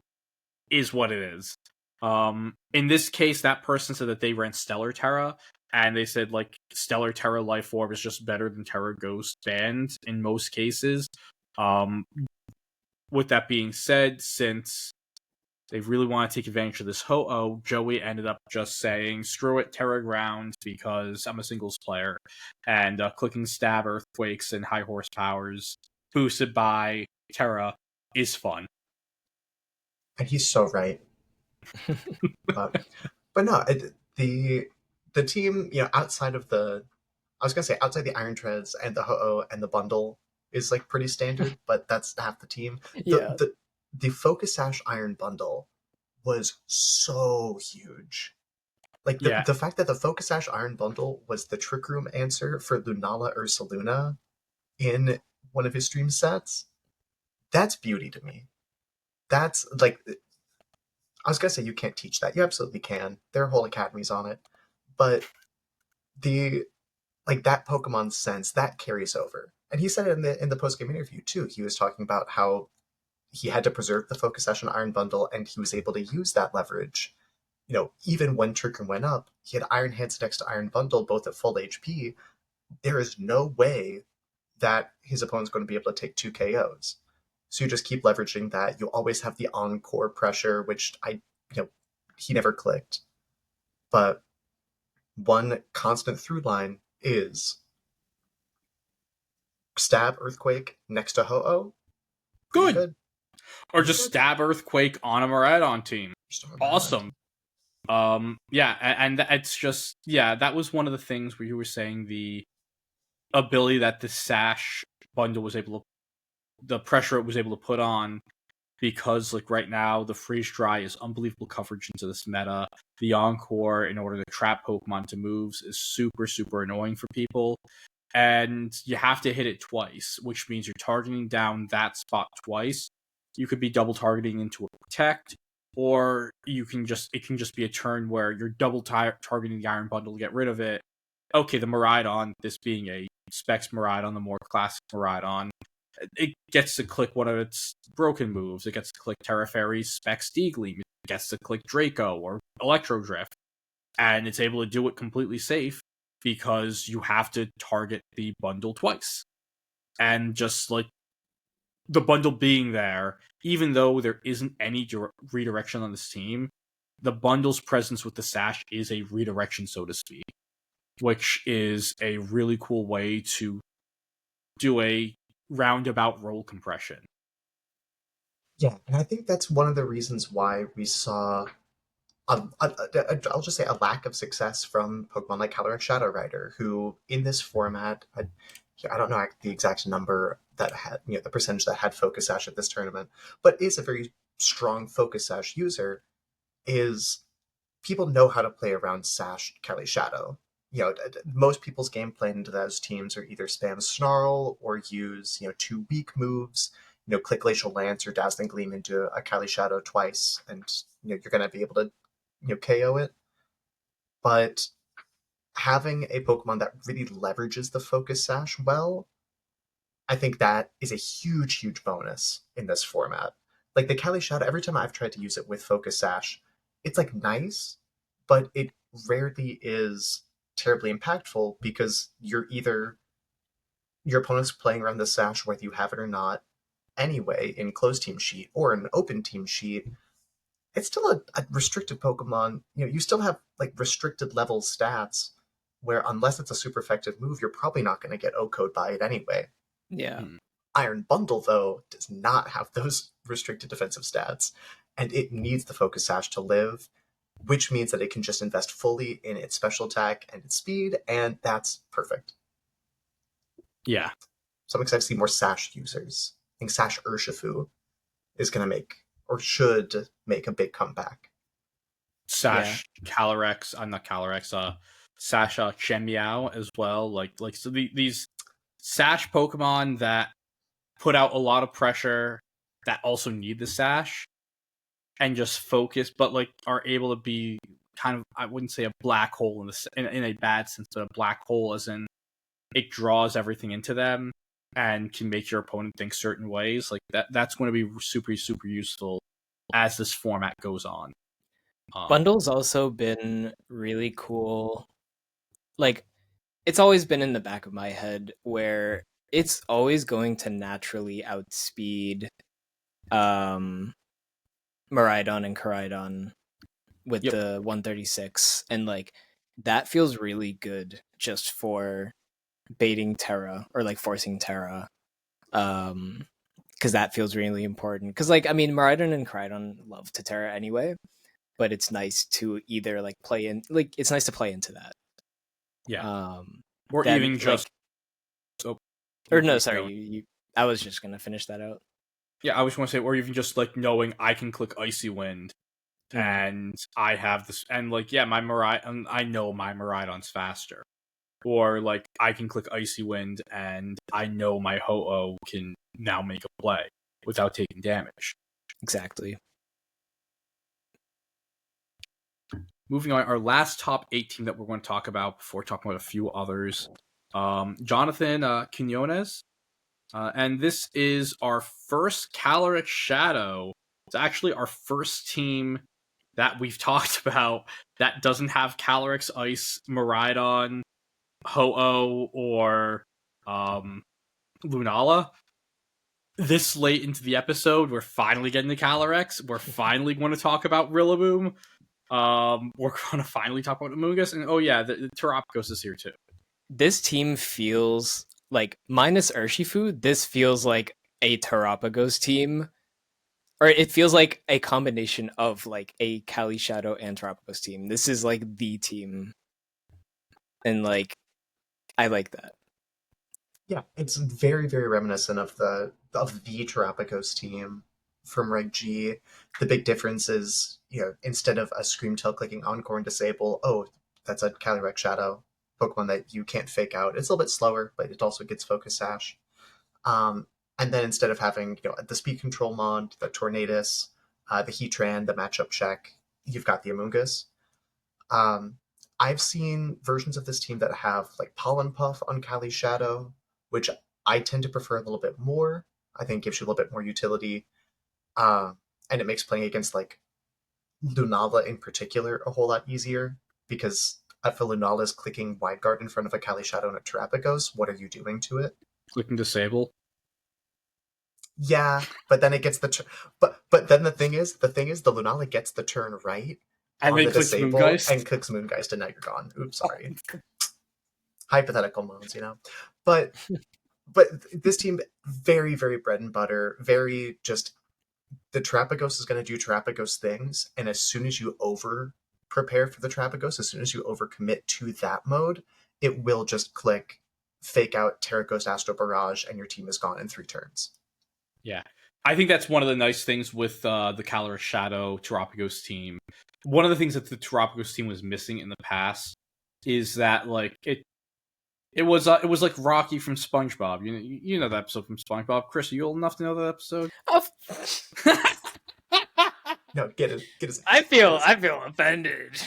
is what it is. In this case, that person said that they ran Stellar Terra, and they said like Stellar Terra Life Orb is just better than Terra Ghost Band in most cases. With that being said, since they really want to take advantage of this Ho-Oh, Joey ended up just saying, screw it, Terra Ground, because I'm a singles player, and clicking Stab, Earthquakes, and high horsepowers boosted by Terra is fun. And he's so right. but no, the team, you know, outside the Iron Treads and the Ho-Oh and the bundle is like pretty standard, but that's half the team. Yeah. The Focus Sash Iron bundle was so huge. Like the fact that the Focus Sash Iron bundle was the Trick Room answer for Lunala Ursaluna in one of his stream sets, that's beauty to me. That's like, I was gonna say you can't teach that. You absolutely can. There are whole academies on it, but that Pokemon sense that carries over. And he said it in the post game interview too. He was talking about how he had to preserve the Focus Session Iron bundle, and he was able to use that leverage. You know, even when Trick Room went up, he had Iron Hands next to Iron Bundle, both at full HP. There is no way that his opponent's going to be able to take 2 KOs. So you just keep leveraging that. You always have the Encore pressure, which he never clicked. But one constant through line is Stab Earthquake next to Ho-Oh. Good. Or just Stab Earthquake on a Miraidon team. Awesome. Yeah, and it's just, that was one of the things where you were saying the ability that the Sash bundle was able to, the pressure it was able to put on, because like right now the Freeze Dry is unbelievable coverage into this meta. The Encore, in order to trap Pokemon to moves, is super, super annoying for people. And you have to hit it twice, which means you're targeting down that spot twice. You could be double targeting into a Protect, or it can just be a turn where you're double targeting the Iron Bundle to get rid of it. Okay, the Miraidon, this being a Specs Miraidon, the more classic Miraidon, it gets to click one of its broken moves. It gets to click Terra Fairy, Specs Deagleam. It gets to click Draco or Electro Drift. And it's able to do it completely safe because you have to target the bundle twice. And just like the bundle being there, even though there isn't any redirection on this team, the bundle's presence with the Sash is a redirection, so to speak, which is a really cool way to do a roundabout roll compression. Yeah, and I think that's one of the reasons why we saw I'll just say a lack of success from Pokemon like Calyrex Shadow Rider, who in this format, I don't know the exact number that had, the percentage that had Focus Sash at this tournament, but is a very strong Focus Sash user. Is people know how to play around Sash, Kelly Shadow. Most people's game plan into those teams are either spam Snarl or use 2 weak moves click Glacial Lance or Dazzling Gleam into a Cali Shadow twice, and you're going to be able to KO it. But having a Pokemon that really leverages the Focus Sash well, I think that is a huge, huge bonus in this format. Like the Cali Shadow, every time I've tried to use it with Focus Sash, it's like nice, but it rarely is terribly impactful because you're either your opponent's playing around the sash whether you have it or not anyway in closed team sheet or an open team sheet. It's still a restricted Pokemon. You still have like restricted level stats where unless it's a super effective move, you're probably not going to get O-code by it anyway. Yeah. Iron Bundle, though, does not have those restricted defensive stats, and it needs the Focus Sash to live, which means that it can just invest fully in its special attack and its speed, and that's perfect. Yeah. So I'm excited to see more Sash users. I think Sash Urshifu is going to make, or should make, a big comeback. Sash Calyrex, I'm not Calyrex, Sash Chemiao as well. So these Sash Pokemon that put out a lot of pressure that also need the Sash and just focus, but like are able to be kind of, I wouldn't say a black hole in a bad sense, but a black hole as in it draws everything into them and can make your opponent think certain ways. Like that's going to be super, super useful as this format goes on. Bundle's also been really cool. Like, it's always been in the back of my head where it's always going to naturally outspeed Miraidon and Koraidon with the 136. And like that feels really good just for baiting Terra or like forcing Terra. Because that feels really important. Because like, I mean, Miraidon and Koraidon love to Terra anyway, but it's nice to either like play in, like it's nice to play into that. Yeah. Or then, even just or no, sorry, you I was just gonna finish that out. Yeah, I was going to say, or even just like knowing I can click Icy Wind, and I have this, and like my Miraidon, I know my Miraidon's faster, or like I can click Icy Wind, and I know my Ho-Oh can now make a play without taking damage. Exactly. Moving on, our last top 8 team that we're going to talk about before talking about a few others. Jonathan Quinones. And this is our first Calyrex Shadow. It's actually our first team that we've talked about that doesn't have Calyrex Ice, Miraidon, Ho-Oh, or Lunala. This late into the episode, we're finally getting to Calyrex. We're finally going to talk about Rillaboom. We're going to finally talk about Amoonguss. And the Terapagos is here too. This team feels like, minus Urshifu, this feels like a Terapagos team. Or it feels like a combination of like a Cali Shadow and Terapagos team. This is like the team. And like, I like that. Yeah, it's very, very reminiscent of the Terapagos team from Reg G. The big difference is, instead of a Screamtail clicking Encore and Disable, that's a Calyrex Shadow Pokemon that you can't fake out. It's a little bit slower, but it also gets Focus Sash. And then instead of having, the Speed Control mod, the Tornadus, the Heatran, the Matchup Check, you've got the Amoonguss. I've seen versions of this team that have like Pollen Puff on Cali Shadow, which I tend to prefer a little bit more. I think gives you a little bit more utility. And it makes playing against like Lunala in particular a whole lot easier, because if a Lunala is clicking Wide Guard in front of a Cali Shadow and a Terapagos, what are you doing to it? Clicking Disable. Yeah, but then it gets the turn. But then the thing is, the Lunala gets the turn right and on then the clicks Disable Moongeist. and clicks Moongeist, and now you're gone. Oops, sorry. Hypothetical modes, But this team, very, very bread and butter, very just, the Terapagos is going to do Terapagos things, and as soon as you over prepare for the Terapagos, as soon as you overcommit to that mode, it will just click, fake out Terraghost Astro Barrage, and your team is gone in 3 turns. Yeah. I think that's one of the nice things with the Calyrex Shadow Terapagos team. One of the things that the Terapagos team was missing in the past is that like It was like Rocky from SpongeBob. You know that episode from SpongeBob. Chris, are you old enough to know that episode? No, get it. I feel offended.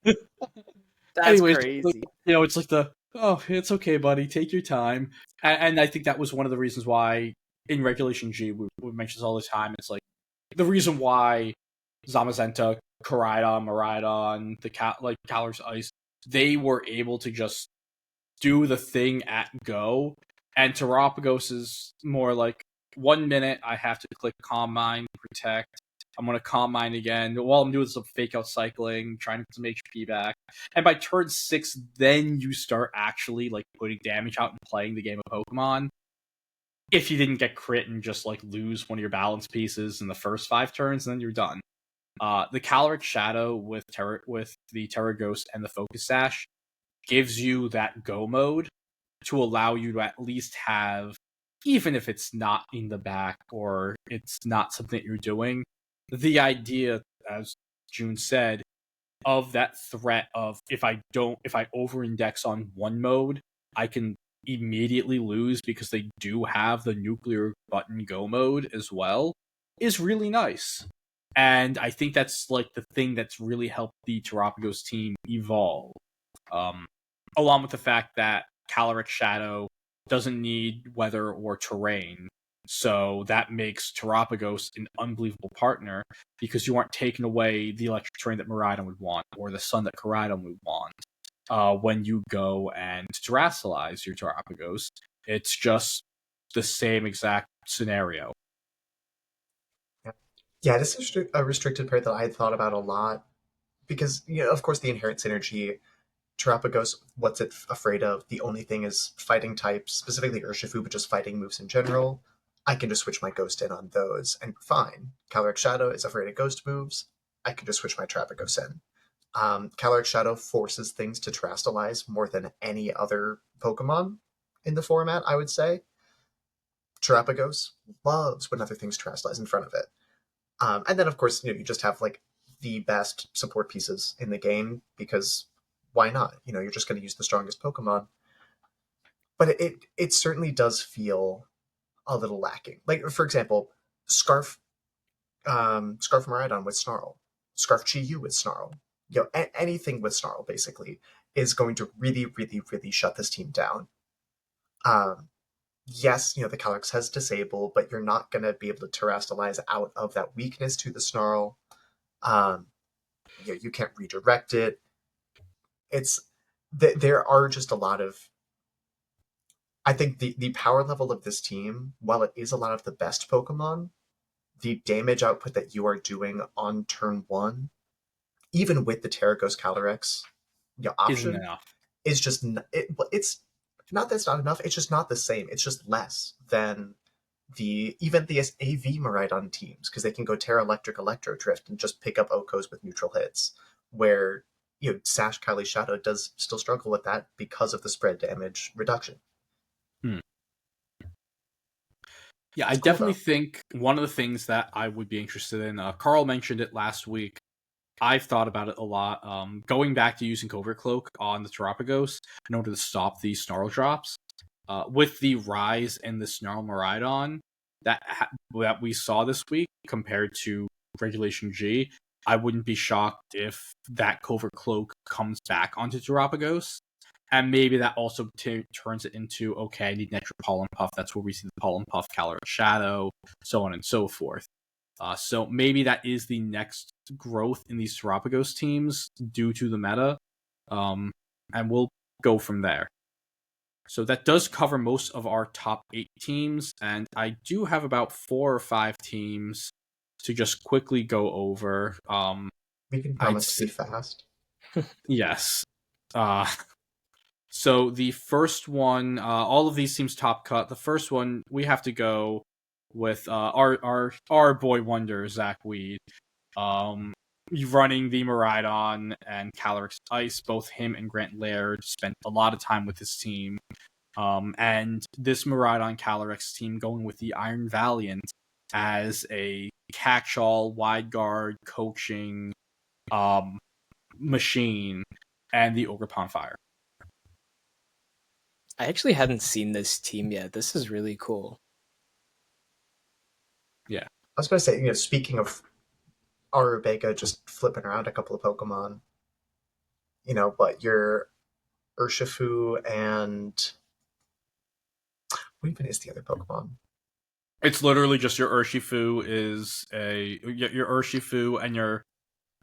That's Anyways, crazy. it's like it's okay, buddy, take your time. And I think that was one of the reasons why in Regulation G, we mention this all the time, it's like the reason why Zamazenta, Koraidon, Miraidon, Calyrex Ice, they were able to just do the thing at go, and Terapagos is more like 1 minute I have to click Calm Mind, Protect. I'm going to Calm Mind again. While I'm doing some fake out cycling, trying to get some HP back. And by turn 6, then you start actually like putting damage out and playing the game of Pokemon. If you didn't get crit and just like lose one of your balance pieces in the first 5 turns, then you're done. The Calyrex Shadow with the Terra Ghost and the Focus Sash gives you that go mode to allow you to at least have, even if it's not in the back or it's not something that you're doing, the idea, as June said, of that threat of if I over-index on one mode, I can immediately lose because they do have the nuclear button go mode as well, is really nice. And I think that's like the thing that's really helped the Terapagos team evolve. Along with the fact that Calyrex Shadow doesn't need weather or terrain. So that makes Terapagos an unbelievable partner because you aren't taking away the electric terrain that Miraidon would want or the sun that Koraidon would want when you go and terastallize your Terapagos. It's just the same exact scenario. Yeah, this is a restricted pair that I had thought about a lot because, of course, the inherent synergy. Terapagos, what's it afraid of? The only thing is fighting types, specifically Urshifu, but just fighting moves in general. I can just switch my Ghost in on those, and fine. Calyrex Shadow is afraid of Ghost moves. I can just switch my Terapagos in. Calyrex Shadow forces things to terastallize more than any other Pokemon in the format, I would say. Terapagos loves when other things terastallize in front of it. And then, of course, you just have like the best support pieces in the game because why not? You're just going to use the strongest Pokemon. But it certainly does feel a little lacking. Like, for example, Scarf Miraidon with Snarl, Scarf Chi-Yu with Snarl. Anything with Snarl, basically, is going to really, really, really shut this team down. Yes, the Calyrex has Disable, but you're not going to be able to terastallize out of that weakness to the Snarl. You can't redirect it. There are just a lot of, I think the power level of this team, while it is a lot of the best Pokemon, the damage output that you are doing on turn 1, even with the Terragos Calyrex option, Isn't enough. Is just it's not that it's not enough. It's just not the same. It's just less than even the AV Miraidon teams because they can go Terra Electric, Electro Drift, and just pick up Okos with neutral hits. Where Sash Kylie Shadow does still struggle with that because of the spread damage reduction. Yeah, I definitely think one of the things that I would be interested in, Carl mentioned it last week, I've thought about it a lot, going back to using Covert Cloak on the Terapagos in order to stop these Snarl drops. With the rise in the Snarl Miraidon that we saw this week compared to Regulation G, I wouldn't be shocked if that Covert Cloak comes back onto Terapagos. And maybe that also turns it into, okay, I need an extra Pollen Puff. That's where we see the Pollen Puff, Calyrex Shadow, so on and so forth. So maybe that is the next growth in these Terapagos teams due to the meta. And we'll go from there. So that does cover most of our top 8 teams. And I do have about 4 or 5 teams to just quickly go over. We can promise to be fast. Yes. So the first one, all of these teams top cut. The first one, we have to go with our boy wonder, Zach Weed. Running the Miraidon and Calyrex Ice, both him and Grant Laird spent a lot of time with his team. And this Miraidon Calyrex team going with the Iron Valiant as a catch-all, wide guard, coaching machine, and the Ogre Pondfire. I actually hadn't seen this team yet. This is really cool. Yeah. I was going to say, speaking of Arubega just flipping around a couple of Pokemon, but your Urshifu and what even is the other Pokemon? It's literally just your Urshifu your Urshifu and your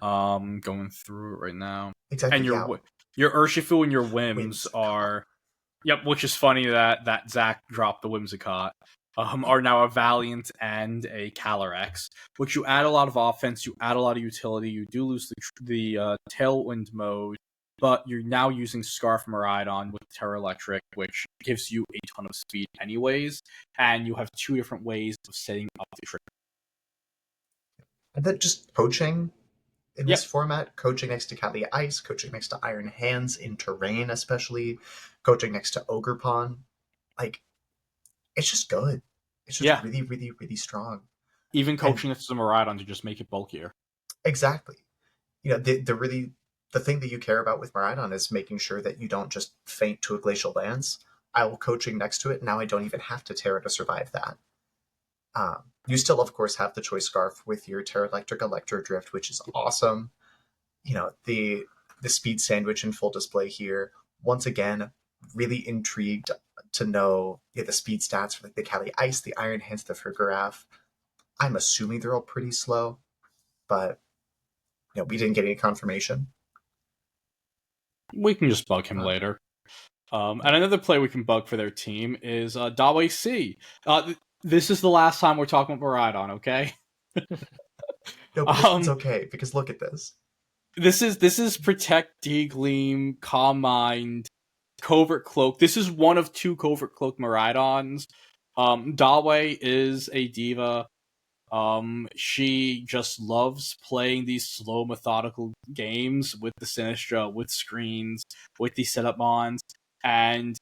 going through it right now. Exactly. And Yeah. your Urshifu and your Whims Whims. are which is funny that Zach dropped the Whimsicott. Are now a Valiant and a Calyrex, which you add a lot of offense, you add a lot of utility, you do lose the Tailwind mode, but you're now using Scarf Miraidon with Terra Electric, which gives you a ton of speed anyways, and you have two different ways of setting up the trick. And then just poaching in Yep. this format, coaching next to Cali Ice, coaching next to Iron Hands in terrain, especially coaching next to Ogerpon. Like, it's just good. It's just really, really, really strong. Even coaching next to Miraidon to just make it bulkier. Exactly. The thing that you care about with Miraidon is making sure that you don't just faint to a Glacial Lance. I will coaching next to it. Now I don't even have to Terra to survive that. You still, of course, have the Choice Scarf with your Terra Electric Electro Drift, which is awesome. The Speed Sandwich in full display here. Once again, really intrigued to know the speed stats for like the Cali Ice, the Iron Hands, the Fergaraf. I'm assuming they're all pretty slow, but we didn't get any confirmation. We can just bug him later. And another play we can bug for their team is Dawei C. This is the last time we're talking about Miraidon, okay? No, but this one's okay, because look at this. This is Protect, Degleam, Calm Mind, Covert Cloak. This is one of two Covert Cloak Miraidons. Dawei is a diva. She just loves playing these slow, methodical games with the Sinistra, with screens, with these setup mons, and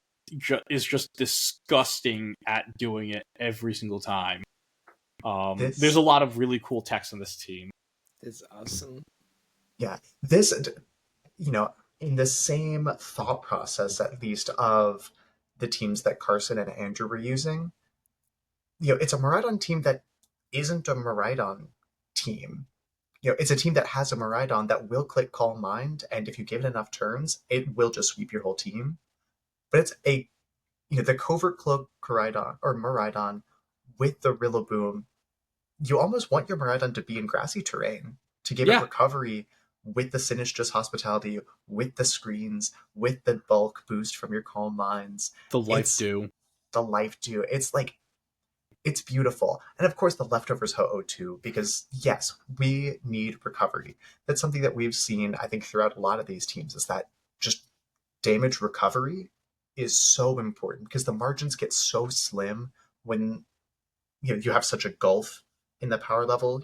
is just disgusting at doing it every single time. There's a lot of really cool text on this team. It's awesome. Yeah, this, in the same thought process, at least, of the teams that Carson and Andrew were using, it's a Miraidon team that isn't a Miraidon team. It's a team that has a Miraidon that will click Calm Mind, and if you give it enough turns, it will just sweep your whole team. But it's the Covert Cloak Koraidon, or Miraidon, with the Rillaboom. You almost want your Miraidon to be in grassy terrain to give it recovery with the Sinistra's Hospitality, with the screens, with the bulk boost from your Calm Minds. The Life Dew. It's like, it's beautiful. And of course the Leftovers Ho-Oh too, because yes, we need recovery. That's something that we've seen, I think, throughout a lot of these teams, is that just damage recovery is so important, because the margins get so slim when you have such a gulf in the power level.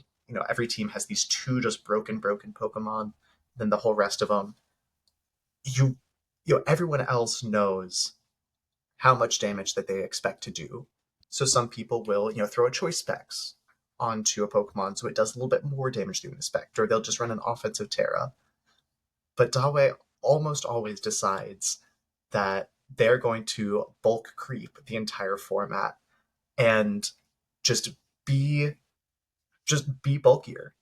Every team has these two just broken Pokemon, then the whole rest of them. Everyone else knows how much damage that they expect to do. So some people will, throw a Choice Specs onto a Pokemon so it does a little bit more damage than expect, or they'll just run an offensive Terra. But Dawei almost always decides that they're going to bulk creep the entire format and just be bulkier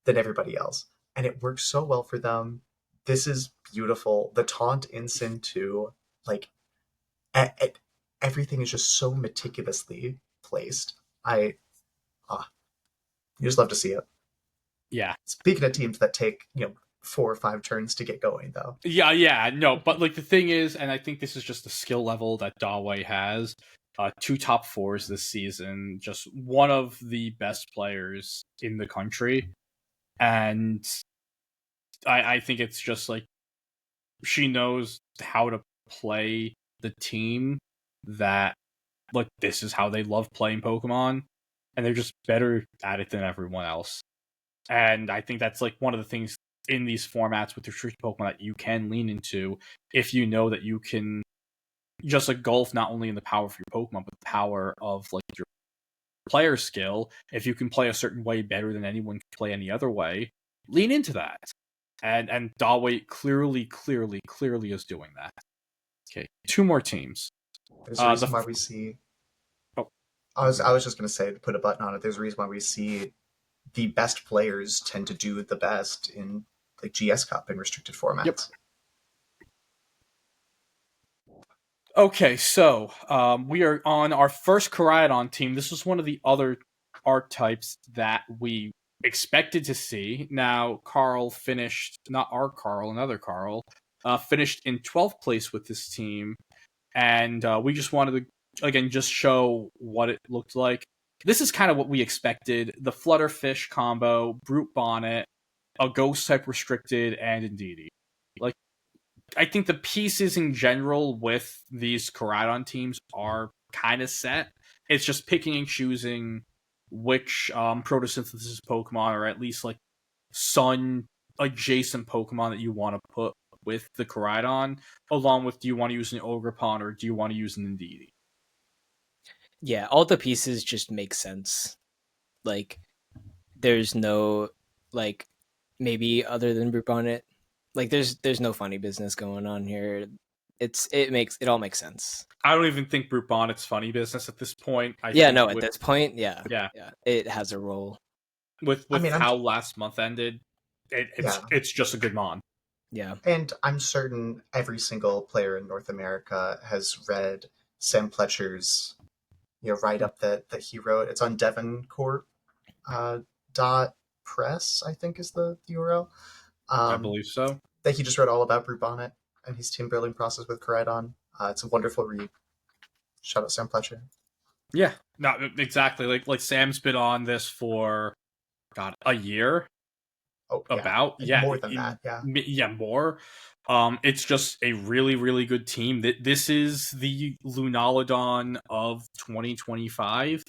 than everybody else. And it works so well for them. This is beautiful. The taunt Incin too, like, everything is just so meticulously placed. You just love to see it. Yeah. Speaking of teams that take 4 or 5 turns to get going, though. Yeah, no, but like the thing is, and I think this is just the skill level that Dawei has. 2 top 4s this season, just one of the best players in the country, and I think it's just like she knows how to play the team that, like, this is how they love playing Pokemon, and they're just better at it than everyone else. And I think that's like one of the things in these formats with restricted Pokemon that you can lean into if you know that you can just like golf not only in the power of your Pokemon, but the power of like your player skill. If you can play a certain way better than anyone can play any other way, lean into that. And Dawei clearly is doing that. Okay, 2 more teams. There's a reason why we see. Oh. I was just going to say, to put a button on it, there's a reason why we see the best players tend to do the best in like GS Cup and restricted formats. Yep. Okay, so we are on our first Koraidon team. This was one of the other archetypes that we expected to see. Now, Carl finished, not our Carl, another Carl, finished in 12th place with this team. And we just wanted to, again, just show what it looked like. This is kind of what we expected. The Flutterfish combo, Brute Bonnet, a Ghost type restricted, and Indeedee. Like, I think the pieces in general with these Koraidon teams are kind of set. It's just picking and choosing which photosynthesis Pokemon, or at least like sun adjacent Pokemon that you want to put with the Koraidon, along with do you want to use an Ogerpon or do you want to use an Indeedee? Yeah, all the pieces just make sense. Like, there's no, like, maybe other than Brute Bonnet, like there's no funny business going on here. It all makes sense. I don't even think Brute Bonnet's funny business at this point. At this point, yeah, it has a role. With how last month ended, it's just a good mon. Yeah. And I'm certain every single player in North America has read Sam Pletcher's write-up that he wrote. It's on Devoncourt .press, I think is the URL. I believe so. That he just wrote all about Brute Bonnet and his team building process with Koraidon. It's a wonderful read. Shout out Sam Pletcher. Yeah, no, exactly. Like Sam's been on this for a year. Oh, yeah. About more than that. Yeah, more. It's just a really, really good team. This is the Lunaludon of 2025.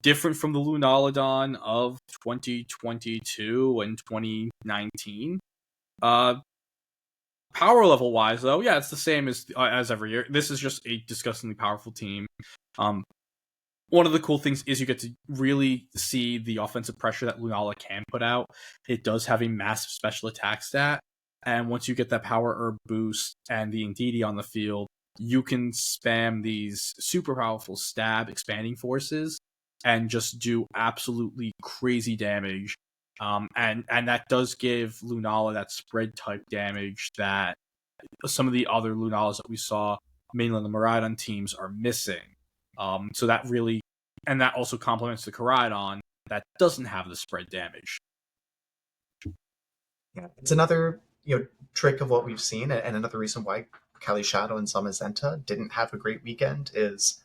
Different from the Lunaludon of 2022 and 2019. Power level wise, though, yeah, it's the same as every year. This is just a disgustingly powerful team. One of the cool things is you get to really see the offensive pressure that Lunala can put out. It does have a massive special attack stat, and once you get that power herb boost and the Indeedee on the field, you can spam these super powerful stab expanding forces and just do absolutely crazy damage. And that does give Lunala that spread type damage that some of the other Lunalas that we saw, mainly on the Miraidon teams, are missing. So that really, and that also complements the Koraidon that doesn't have the spread damage. Yeah, it's another trick of what we've seen, and another reason why Kelly Shadow and Zamazenta didn't have a great weekend is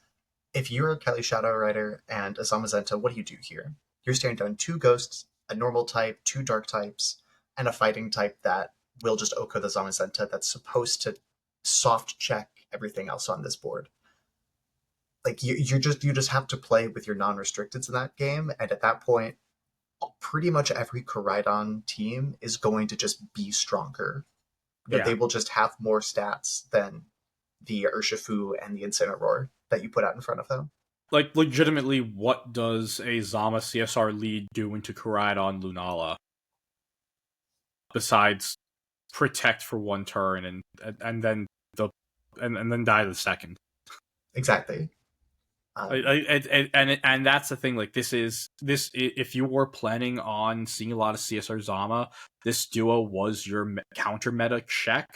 if you're a Kelly Shadow rider and a Zamazenta, what do you do here? You're staring down 2 ghosts, a normal type, 2 dark types, and a fighting type that will just Oko the Zamazenta that's supposed to soft check everything else on this board. Like you just have to play with your non-restricteds in that game, and at that point, pretty much every Koraidon team is going to just be stronger. They will just have more stats than the Urshifu and the Incineroar that you put out in front of them. Like, legitimately, what does a Zama CSR lead do into Koraidon Lunala? Besides protect for 1 turn and then then die the second. Exactly. And that's the thing. Like, this if you were planning on seeing a lot of CSR Zama, this duo was your counter meta check,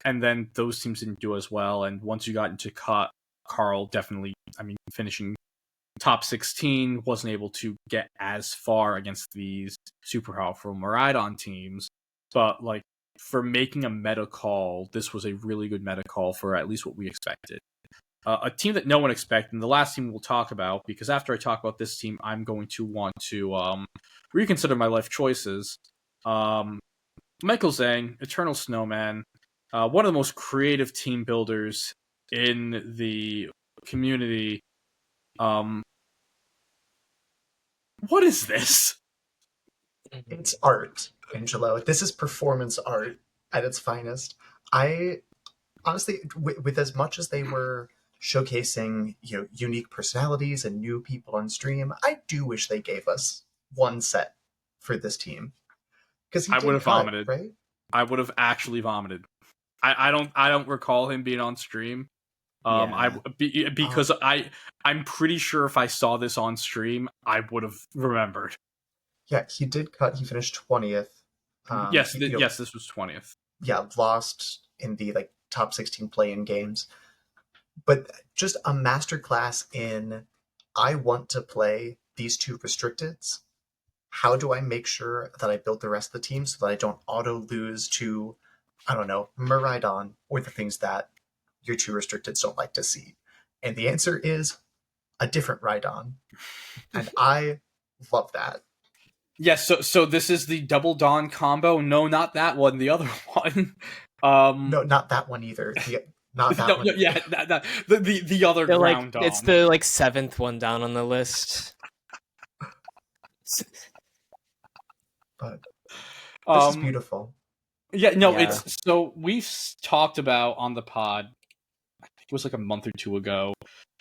and then those teams didn't do as well. And once you got into cut, Carl definitely, finishing top 16, wasn't able to get as far against these super powerful Miraidon teams. But like, for making a meta call, this was a really good meta call for at least what we expected. A team that no one expected, and the last team we'll talk about, because after I talk about this team, I'm going to want to reconsider my life choices. Michael Zhang, Eternal Snowman, one of the most creative team builders in the community. What is this? It's art, Angelo. This is performance art at its finest. I honestly, with as much as they were showcasing unique personalities and new people on stream, I do wish they gave us 1 set for this team, because I would have vomited. Right? I would have actually vomited. I don't recall him being on stream. Yeah. Because I'm pretty sure if I saw this on stream, I would have remembered. Yeah, he did cut. He finished 20th. Yes, yes, this was 20th. Yeah, lost in the top 16 play-in games, but just a masterclass in I want to play these two restricteds. How do I make sure that I build the rest of the team so that I don't auto lose to, I don't know, Miraidon or the things that your two restricteds don't like to see? And the answer is a different Rhydon. And I love that. Yes, so this is the Double Dawn combo. No, not that one. The other one. No, not that one either. Not that one. Yeah, the other They're ground Dawn. It's the 7th one down on the list. But this is beautiful. Yeah, no, it's so we've talked about on the pod. I think it was like a month or two ago.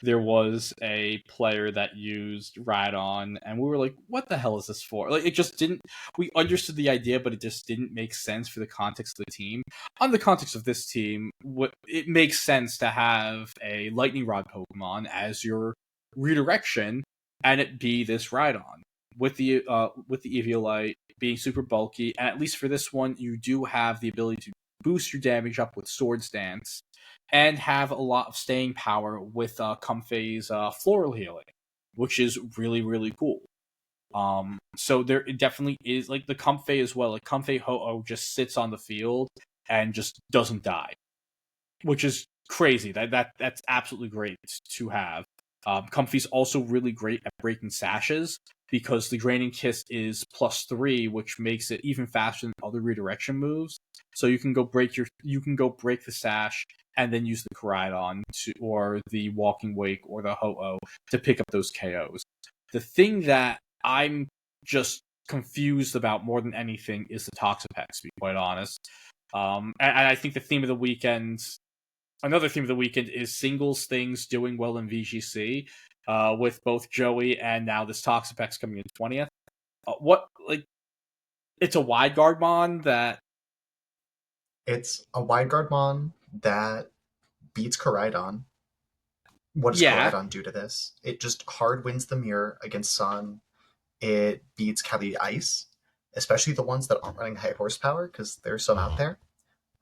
There was a player that used Rhydon, and we were like, "What the hell is this for?" Like, it just didn't. We understood the idea, but it just didn't make sense for the context of the team. On the context of this team, it makes sense to have a Lightning Rod Pokemon as your redirection, and it be this Rhydon with the Eviolite being super bulky, and at least for this one, you do have the ability to boost your damage up with Swords Dance, and have a lot of staying power with Comfey's Floral Healing, which is really, really cool. So there definitely is, like, the Comfey as well. Like, Comfey Ho-Oh just sits on the field and just doesn't die, which is crazy. That's absolutely great to have. Comfey's also really great at breaking sashes, because the Draining Kiss is +3, which makes it even faster than other redirection moves. So you can go break the sash, and then use the Koraidon or the Walking Wake or the Ho-Oh to pick up those KOs. The thing that I'm just confused about more than anything is the Toxapex, to be quite honest. And I think the theme of the weekend, another theme of the weekend, is singles things doing well in VGC, with both Joey and now this Toxapex coming in 20th. It's a wide guard mon that... It's a wide guard mon that beats Koraidon. What does Koraidon do to this? It just hard wins the mirror against Sun. It beats Cali Ice, especially the ones that aren't running high horsepower, because there's some out there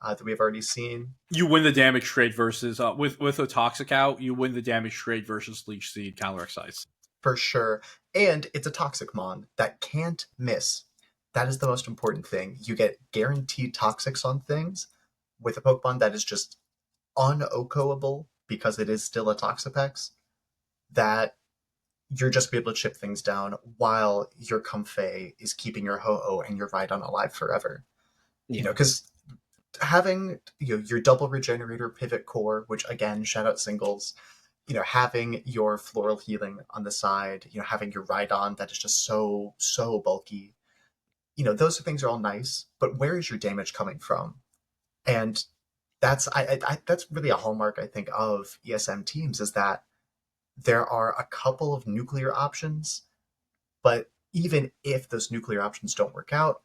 that we've already seen. You win the damage trade versus with a Toxic out. You win the damage trade versus Leech Seed, Calyrex Ice. For sure. And it's a Toxic mon that can't miss. That is the most important thing. You get guaranteed Toxics on things with a Pokemon that is just un-OHKO-able, because it is still a Toxapex, that you're just be able to chip things down while your Comfey is keeping your Ho-Oh and your Rhydon alive forever. Yeah. Because having your double regenerator pivot core, which again, shout out singles, having your floral healing on the side, having your Rhydon that is just so bulky, those things are all nice, but where is your damage coming from? And that's that's really a hallmark, I think, of ESM teams, is that there are a couple of nuclear options, but even if those nuclear options don't work out,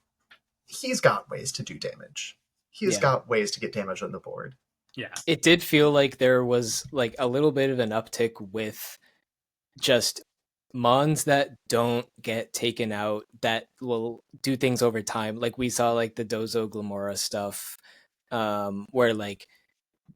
he's got ways to do damage. He's got ways to get damage on the board. Yeah. It did feel like there was like a little bit of an uptick with just mons that don't get taken out, that will do things over time. Like we saw like the Dozo Glamora stuff, where like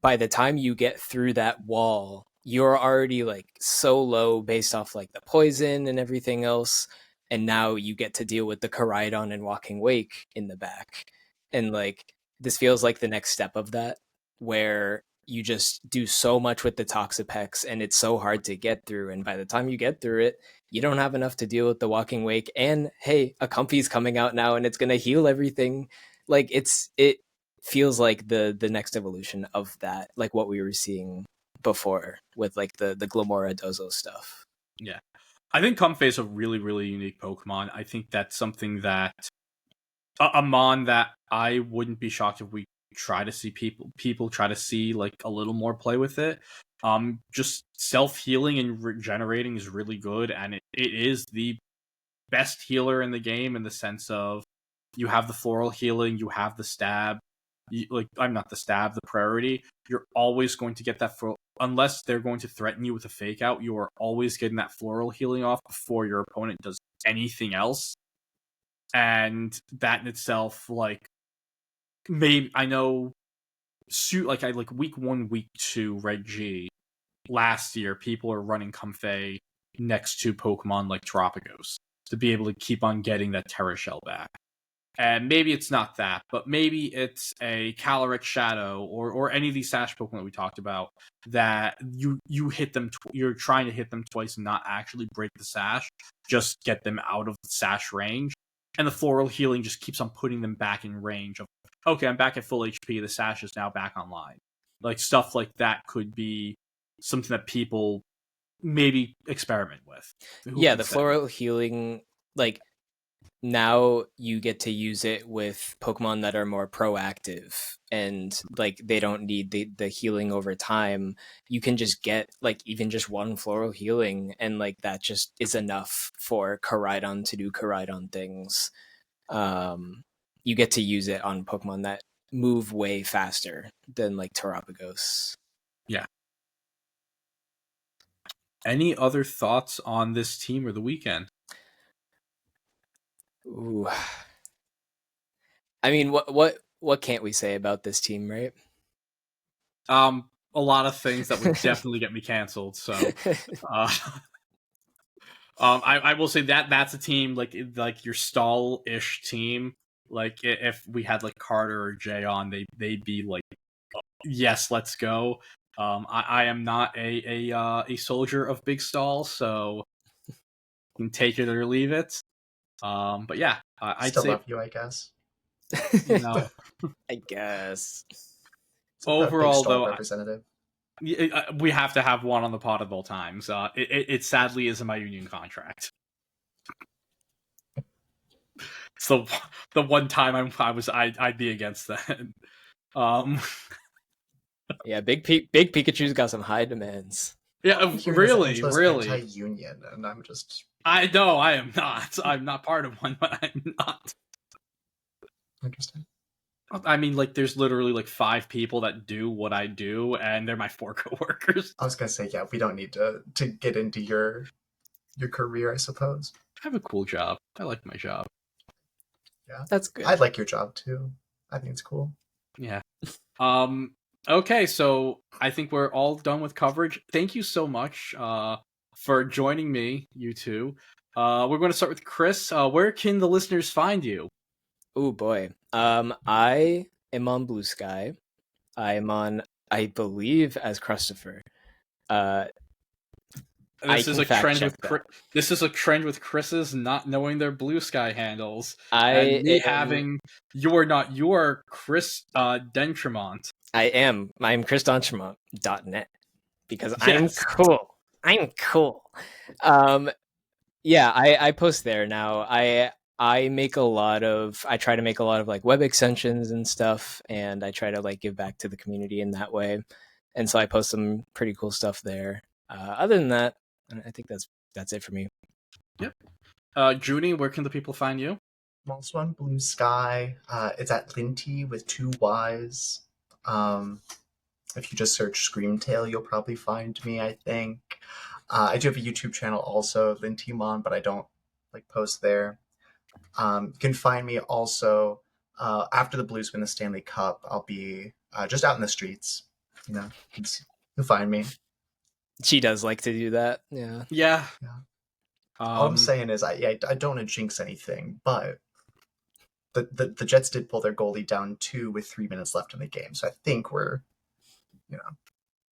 by the time you get through that wall, you're already like so low based off like the poison and everything else, and now you get to deal with the Koraidon and Walking Wake in the back. And like this feels like the next step of that, where you just do so much with the Toxapex and it's so hard to get through, and by the time you get through it, you don't have enough to deal with the Walking Wake, and hey, a Comfey's coming out now and it's going to heal everything. Like it feels like the next evolution of that, like what we were seeing before with like the Glamora Dozo stuff. Yeah. I think Comfey is a really, really unique Pokemon. I think that's something that a mon that I wouldn't be shocked if we try to see people try to see like a little more play with it. Just self-healing and regenerating is really good, and it is the best healer in the game, in the sense of you have the floral healing, you have the stab, the priority. You're always going to get that unless they're going to threaten you with a fake out, you are always getting that floral healing off before your opponent does anything else. And that in itself, like, maybe I know, week 1, week 2, Red G last year, people are running Comfey next to Pokemon like Tropicos to be able to keep on getting that Terra Shell back. And maybe it's not that, but maybe it's a Calyrex Shadow or any of these Sash Pokemon that we talked about that you hit them. You're trying to hit them twice and not actually break the Sash, just get them out of the Sash range. And the Floral Healing just keeps on putting them back in range of, okay, I'm back at full HP. The Sash is now back online. Like, stuff like that could be something that people maybe experiment with. Yeah, the Floral Healing, like, now you get to use it with Pokemon that are more proactive and like they don't need the healing over time. You can just get like even just one Floral Healing and like that just is enough for Koraidon to do Koraidon things. You get to use it on Pokemon that move way faster than like Terapagos. Yeah. Any other thoughts on this team or the weekend? Ooh. I mean, what can't we say about this team, right? A lot of things that would definitely get me canceled. So, I will say that's a team like your stall-ish team. Like if we had like Carter or Jay on, they'd be like, yes, let's go. I am not a soldier of big stalls, so you can take it or leave it. But yeah, I'd Still say love you, I guess. I guess. Overall, though, representative. We have to have one on the pod at all times. It sadly is in my union contract. So the one time I'd be against that. Yeah, big Pikachu's got some high demands. Yeah, really. Anti-union, and I'm just. I know I am not. I'm not part of one, but I'm not. Interesting. I mean, like, there's literally like 5 people that do what I do, and they're my 4 coworkers. I was gonna say, yeah, we don't need to get into your career, I suppose. I have a cool job. I like my job. Yeah, that's good. I like your job too. I think it's cool. Yeah. Okay, so I think we're all done with coverage. Thank you so much for joining me, you two. We're going to start with Chris. Where can the listeners find you? Oh boy. I am on Blue Sky. I am on, I believe, as Christopher. This is a trend with Chris's not knowing their Blue Sky handles. You are Chris Dentremont. I'm chrisdentremont.net because yes. I'm cool. Yeah, I post there now. I try to make a lot of like web extensions and stuff, and I try to like give back to the community in that way. And so I post some pretty cool stuff there. Other than that, I think that's it for me. Yep. Junie, where can the people find you? I'm also on Blue Sky. It's at Linty with 2 Ys. If you just search Screamtail, you'll probably find me, I think. I do have a YouTube channel also, Lintymon, but I don't like post there. You can find me also after the Blues win the Stanley Cup. I'll be just out in the streets. You'll find me. She does like to do that. Yeah. All I'm saying is I don't want to jinx anything, but the Jets did pull their goalie down 2 with 3 minutes left in the game, so I think we're,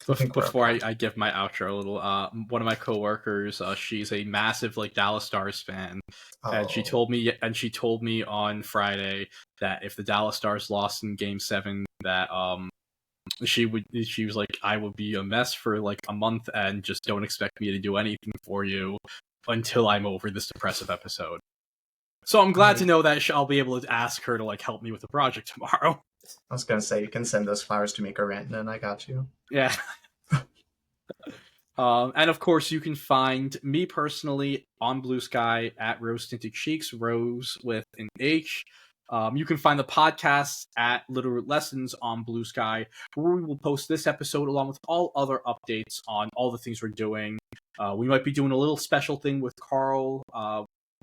Before I give my outro a little, one of my coworkers, she's a massive like Dallas Stars fan, and she told me on Friday that if the Dallas Stars lost in Game 7, that she was like, I would be a mess for like a month, and just don't expect me to do anything for you until I'm over this depressive episode. So I'm glad to know that I'll be able to ask her to like help me with the project tomorrow. I was gonna say, you can send those flowers to Miko Rantanen, I got you. Yeah. And of course, you can find me personally on Blue Sky at Rose Tinted Cheeks, Rose with an H. You can find the podcast at Littleroot Lessons on Blue Sky, where we will post this episode along with all other updates on all the things we're doing. We might be doing a little special thing with Carl,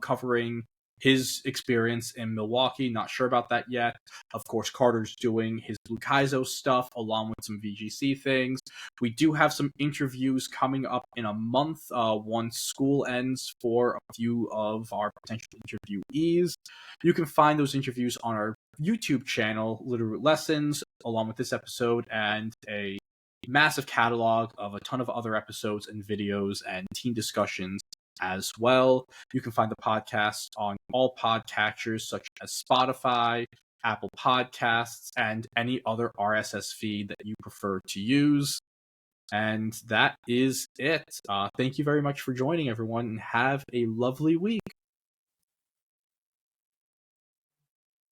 covering his experience in Milwaukee. Not sure about that yet. Of course, Carter's doing his Blue Kaizo stuff along with some VGC things. We do have some interviews coming up in a month once school ends for a few of our potential interviewees. You can find those interviews on our YouTube channel, Littleroot Lessons, along with this episode and a massive catalog of a ton of other episodes and videos and team discussions as well. You can find the podcast on all podcatchers such as Spotify, Apple Podcasts, and any other RSS feed that you prefer to use. And that is it. Thank you very much for joining, everyone, and have a lovely week.